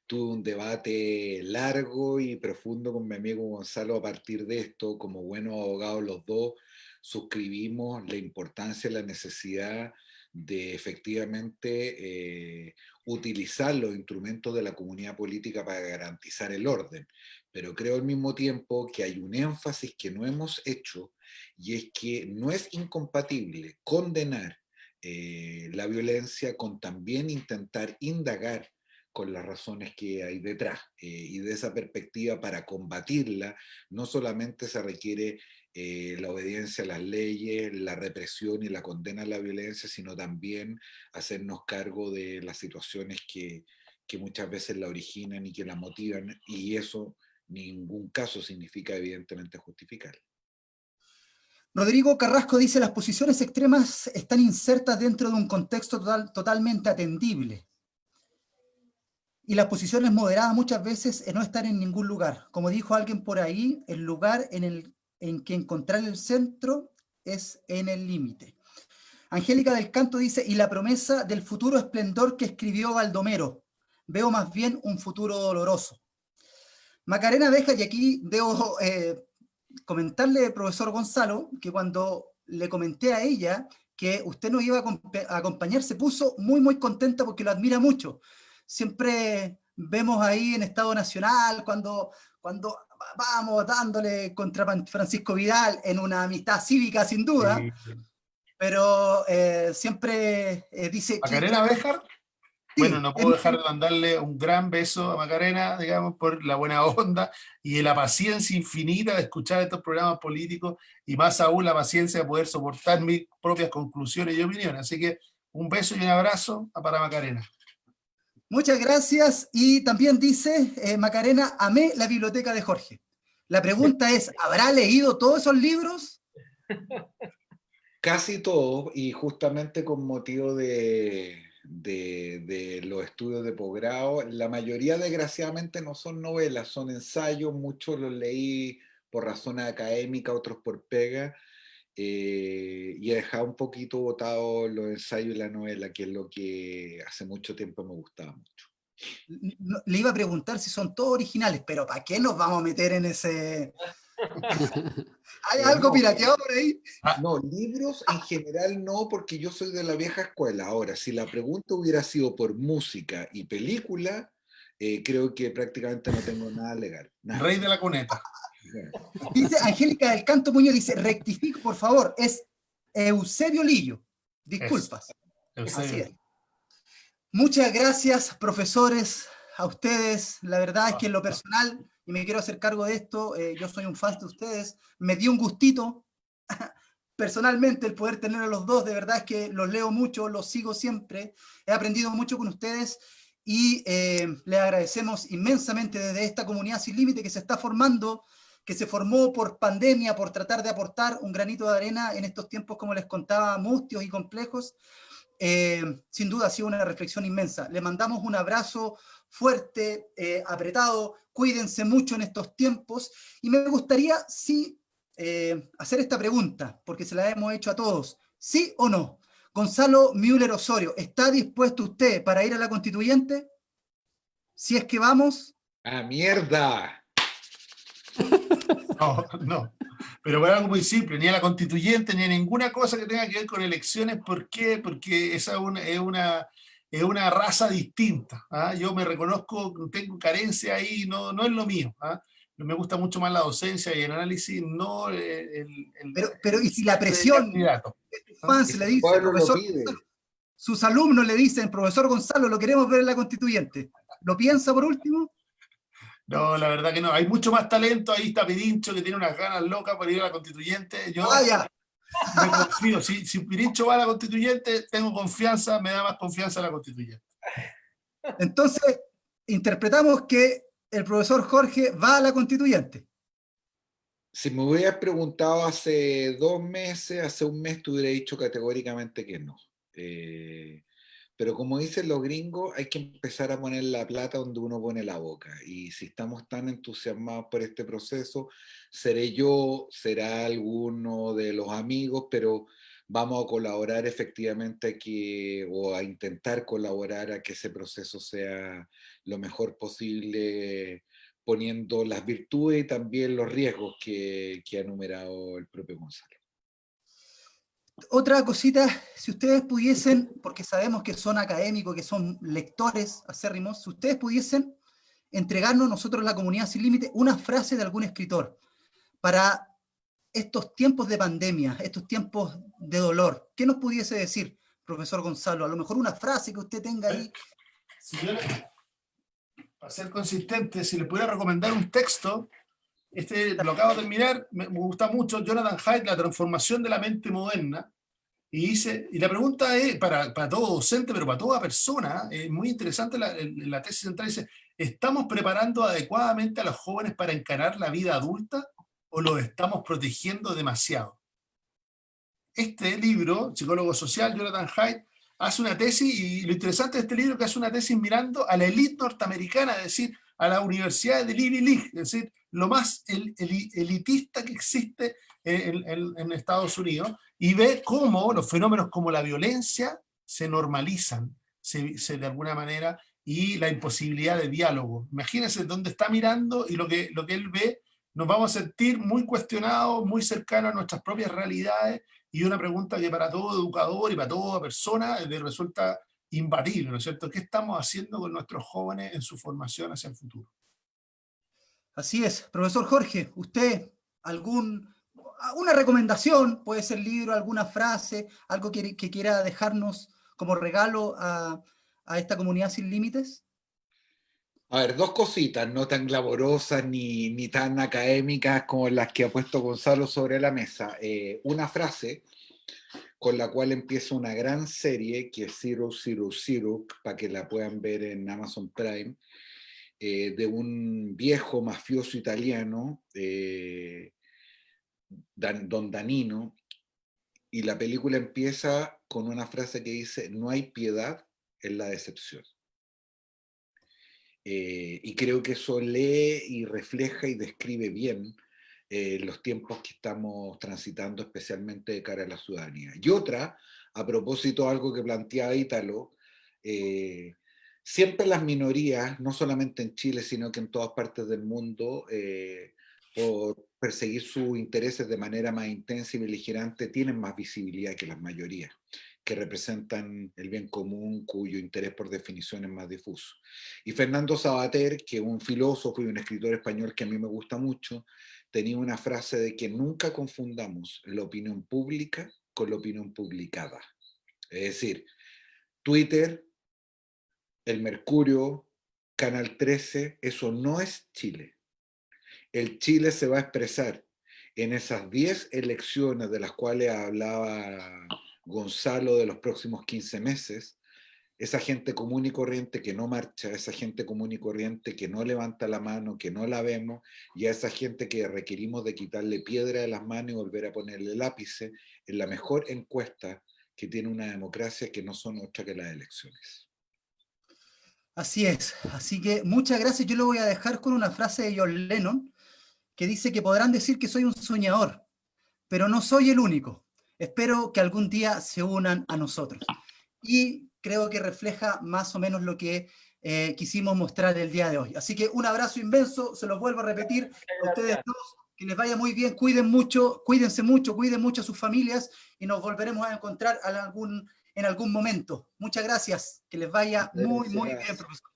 Tuve un debate largo y profundo con mi amigo Gonzalo a partir de esto. Como buenos abogados los dos, suscribimos la importancia y la necesidad de efectivamente utilizar los instrumentos de la comunidad política para garantizar el orden. Pero creo al mismo tiempo que hay un énfasis que no hemos hecho, y es que no es incompatible condenar la violencia con también intentar indagar con las razones que hay detrás. Y de esa perspectiva, para combatirla, no solamente se requiere la obediencia a las leyes, la represión y la condena a la violencia, sino también hacernos cargo de las situaciones que muchas veces la originan y que la motivan, y eso en ningún caso significa evidentemente justificar. Rodrigo Carrasco dice, las posiciones extremas están insertas dentro de un contexto totalmente atendible. Y las posiciones moderadas muchas veces no están en ningún lugar. Como dijo alguien por ahí, el lugar en que encontrar el centro es en el límite. Angélica del Canto dice, y la promesa del futuro esplendor que escribió Baldomero. Veo más bien un futuro doloroso. Macarena Abeja, y aquí debo comentarle, profesor Gonzalo, que cuando le comenté a ella que usted nos iba a acompañar, se puso muy, muy contenta porque lo admira mucho. Siempre vemos ahí en Estado Nacional, cuando vamos dándole contra Francisco Vidal en una amistad cívica, sin duda, Sí. pero siempre dice Macarena Béjar, bueno, sí, no puedo dejar de mandarle un gran beso a Macarena, digamos, por la buena onda y la paciencia infinita de escuchar estos programas políticos, y más aún la paciencia de poder soportar mis propias conclusiones y opiniones. Así que un beso y un abrazo para Macarena. muchas gracias. Y también dice Macarena, amé la biblioteca de Jorge. La pregunta es, ¿habrá leído todos esos libros? Casi todo, y justamente con motivo de los estudios de posgrado, la mayoría desgraciadamente no son novelas, son ensayos. Muchos los leí por razones académicas, otros por pega, y he dejado un poquito botado los ensayos y la novela, que es lo que hace mucho tiempo me gustaba mucho. Le iba a preguntar si son todos originales, pero ¿para qué nos vamos a meter en ese...? ¿Hay algo No, pirateado por ahí? no, libros en general no, porque yo soy de la vieja escuela. Ahora, si la pregunta hubiera sido por música y película, creo que prácticamente no tengo nada legal. Nada. Rey de la cuneta. Dice Angélica del Canto Muñoz, dice, rectifico, por favor, es Eusebio Lillo. Eso, Disculpas. Así Eusebio. es. Muchas gracias, profesores, a ustedes. La verdad es que en lo personal, y me quiero hacer cargo de esto, yo soy un fan de ustedes. Me dio un gustito, personalmente, el poder tener a los dos. De verdad es que los leo mucho, los sigo siempre. He aprendido mucho con ustedes y les agradecemos inmensamente desde esta comunidad sin límite que se está formando, que se formó por pandemia, por tratar de aportar un granito de arena en estos tiempos, como les contaba, mustios y complejos. Sin duda ha sido una reflexión inmensa. Le mandamos un abrazo fuerte, apretado, cuídense mucho en estos tiempos y me gustaría sí hacer esta pregunta, porque se la hemos hecho a todos, ¿sí o no? Gonzalo Müller Osorio, ¿está dispuesto usted para ir a la constituyente? Si es que vamos. ¡Ah, mierda! No, no. Pero para algo muy simple, ni a la constituyente, ni a ninguna cosa que tenga que ver con elecciones. ¿Por qué? Porque esa es una raza distinta. ¿Ah? Yo me reconozco, tengo carencia ahí, no, no es lo mío. ¿Ah? Me gusta mucho más la docencia y el análisis, no Pero ¿y si la el presión candidato. de tus ¿Ah? fans Es le que el dice, pueblo lo profesor, pide. sus alumnos le dicen, profesor Gonzalo, lo queremos ver en la constituyente? ¿Lo piensa por último? No, la verdad que no. Hay mucho más talento. Ahí está Pirincho, que tiene unas ganas locas por ir a la constituyente. Yo Ah, ya. me confío. Si Pirincho va a la constituyente, tengo confianza, me da más confianza a la constituyente. Entonces, interpretamos que el profesor Jorge va a la constituyente. Si me hubieras preguntado hace 2 meses, hace un mes, te hubiera dicho categóricamente que no. Pero como dicen los gringos, hay que empezar a poner la plata donde uno pone la boca. Y si estamos tan entusiasmados por este proceso, seré yo, será alguno de los amigos, pero vamos a colaborar efectivamente o a intentar colaborar a que ese proceso sea lo mejor posible, poniendo las virtudes y también los riesgos que ha enumerado el propio Gonzalo. Otra cosita, si ustedes pudiesen, porque sabemos que son académicos, que son lectores acérrimos, si ustedes pudiesen entregarnos nosotros, la comunidad sin límite, una frase de algún escritor para estos tiempos de pandemia, estos tiempos de dolor, ¿qué nos pudiese decir, profesor Gonzalo? A lo mejor una frase que usted tenga ahí. Si yo, para ser consistente, si le pudiera recomendar un texto, lo acabo de terminar, me gusta mucho, Jonathan Haidt, La transformación de la mente moderna. Y la pregunta es, para todo docente, pero para toda persona, es muy interesante la tesis central, dice, ¿estamos preparando adecuadamente a los jóvenes para encarar la vida adulta o los estamos protegiendo demasiado? Este libro, psicólogo social, Jonathan Haidt, hace una tesis, y lo interesante de este libro es que hace una tesis mirando a la élite norteamericana, es decir, a las universidades del Ivy League, es decir, lo más elitista que existe en Estados Unidos, y ve cómo los fenómenos como la violencia se normalizan, de alguna manera, y la imposibilidad de diálogo. Imagínense dónde está mirando y lo que él ve, nos vamos a sentir muy cuestionados, muy cercanos a nuestras propias realidades, y una pregunta que para todo educador y para toda persona le resulta imbatible, ¿no es cierto? ¿Qué estamos haciendo con nuestros jóvenes en su formación hacia el futuro? Así es. Profesor Jorge, ¿usted una recomendación, puede ser libro, alguna frase, algo que quiera dejarnos como regalo a esta comunidad sin límites? A ver, dos cositas, no tan glamorosas ni tan académicas como las que ha puesto Gonzalo sobre la mesa. Una frase con la cual empieza una gran serie que es 000, para que la puedan ver en Amazon Prime, de un viejo mafioso italiano, Don Danino, y la película empieza con una frase que dice: no hay piedad en la decepción. Y creo que eso lee y refleja y describe bien los tiempos que estamos transitando, especialmente de cara a la ciudadanía. Y otra, a propósito de algo que planteaba Ítalo, siempre las minorías, no solamente en Chile, sino que en todas partes del mundo, perseguir sus intereses de manera más intensa y beligerante tienen más visibilidad que las mayorías, que representan el bien común, cuyo interés por definición es más difuso. Y Fernando Savater, que es un filósofo y un escritor español que a mí me gusta mucho, tenía una frase de que nunca confundamos la opinión pública con la opinión publicada. Es decir, Twitter, el Mercurio, Canal 13, eso no es Chile. El Chile se va a expresar en esas 10 elecciones de las cuales hablaba Gonzalo de los próximos 15 meses, esa gente común y corriente que no marcha, esa gente común y corriente que no levanta la mano, que no la vemos, y a esa gente que requerimos de quitarle piedra de las manos y volver a ponerle lápices en la mejor encuesta que tiene una democracia, que no son otra que las elecciones. Así es. Así que muchas gracias. Yo lo voy a dejar con una frase de John Lennon, que dice que podrán decir que soy un soñador, pero no soy el único. Espero que algún día se unan a nosotros. Y creo que refleja más o menos lo que quisimos mostrar el día de hoy. Así que un abrazo inmenso, se los vuelvo a repetir a ustedes todos, que les vaya muy bien, cuídense mucho, cuiden mucho a sus familias y nos volveremos a encontrar en algún momento. Muchas gracias, que les vaya muy bien, profesor.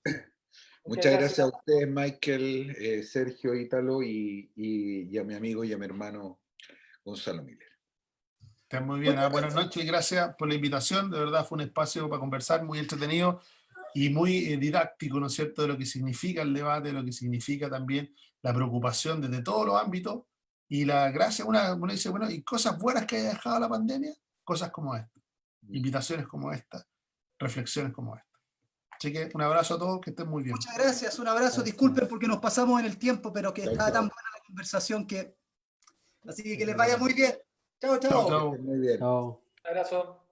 Muchas gracias a ustedes, Michael, Sergio, Ítalo y a mi amigo y a mi hermano Gonzalo Miller. Estén muy bien. Buenas noches y gracias por la invitación. De verdad fue un espacio para conversar muy entretenido y muy didáctico, ¿no es cierto?, de lo que significa el debate, de lo que significa también la preocupación desde todos los ámbitos. Y la gracia, uno dice, bueno, y cosas buenas que haya dejado la pandemia, cosas como esta, invitaciones como esta, reflexiones como esta. Así que un abrazo a todos, que estén muy bien. Muchas gracias, un abrazo. Disculpen porque nos pasamos en el tiempo, pero que está tan buena la conversación que... Así que les vaya muy bien. Chao, chao. Chao, chao. Muy bien. Chao. Abrazo.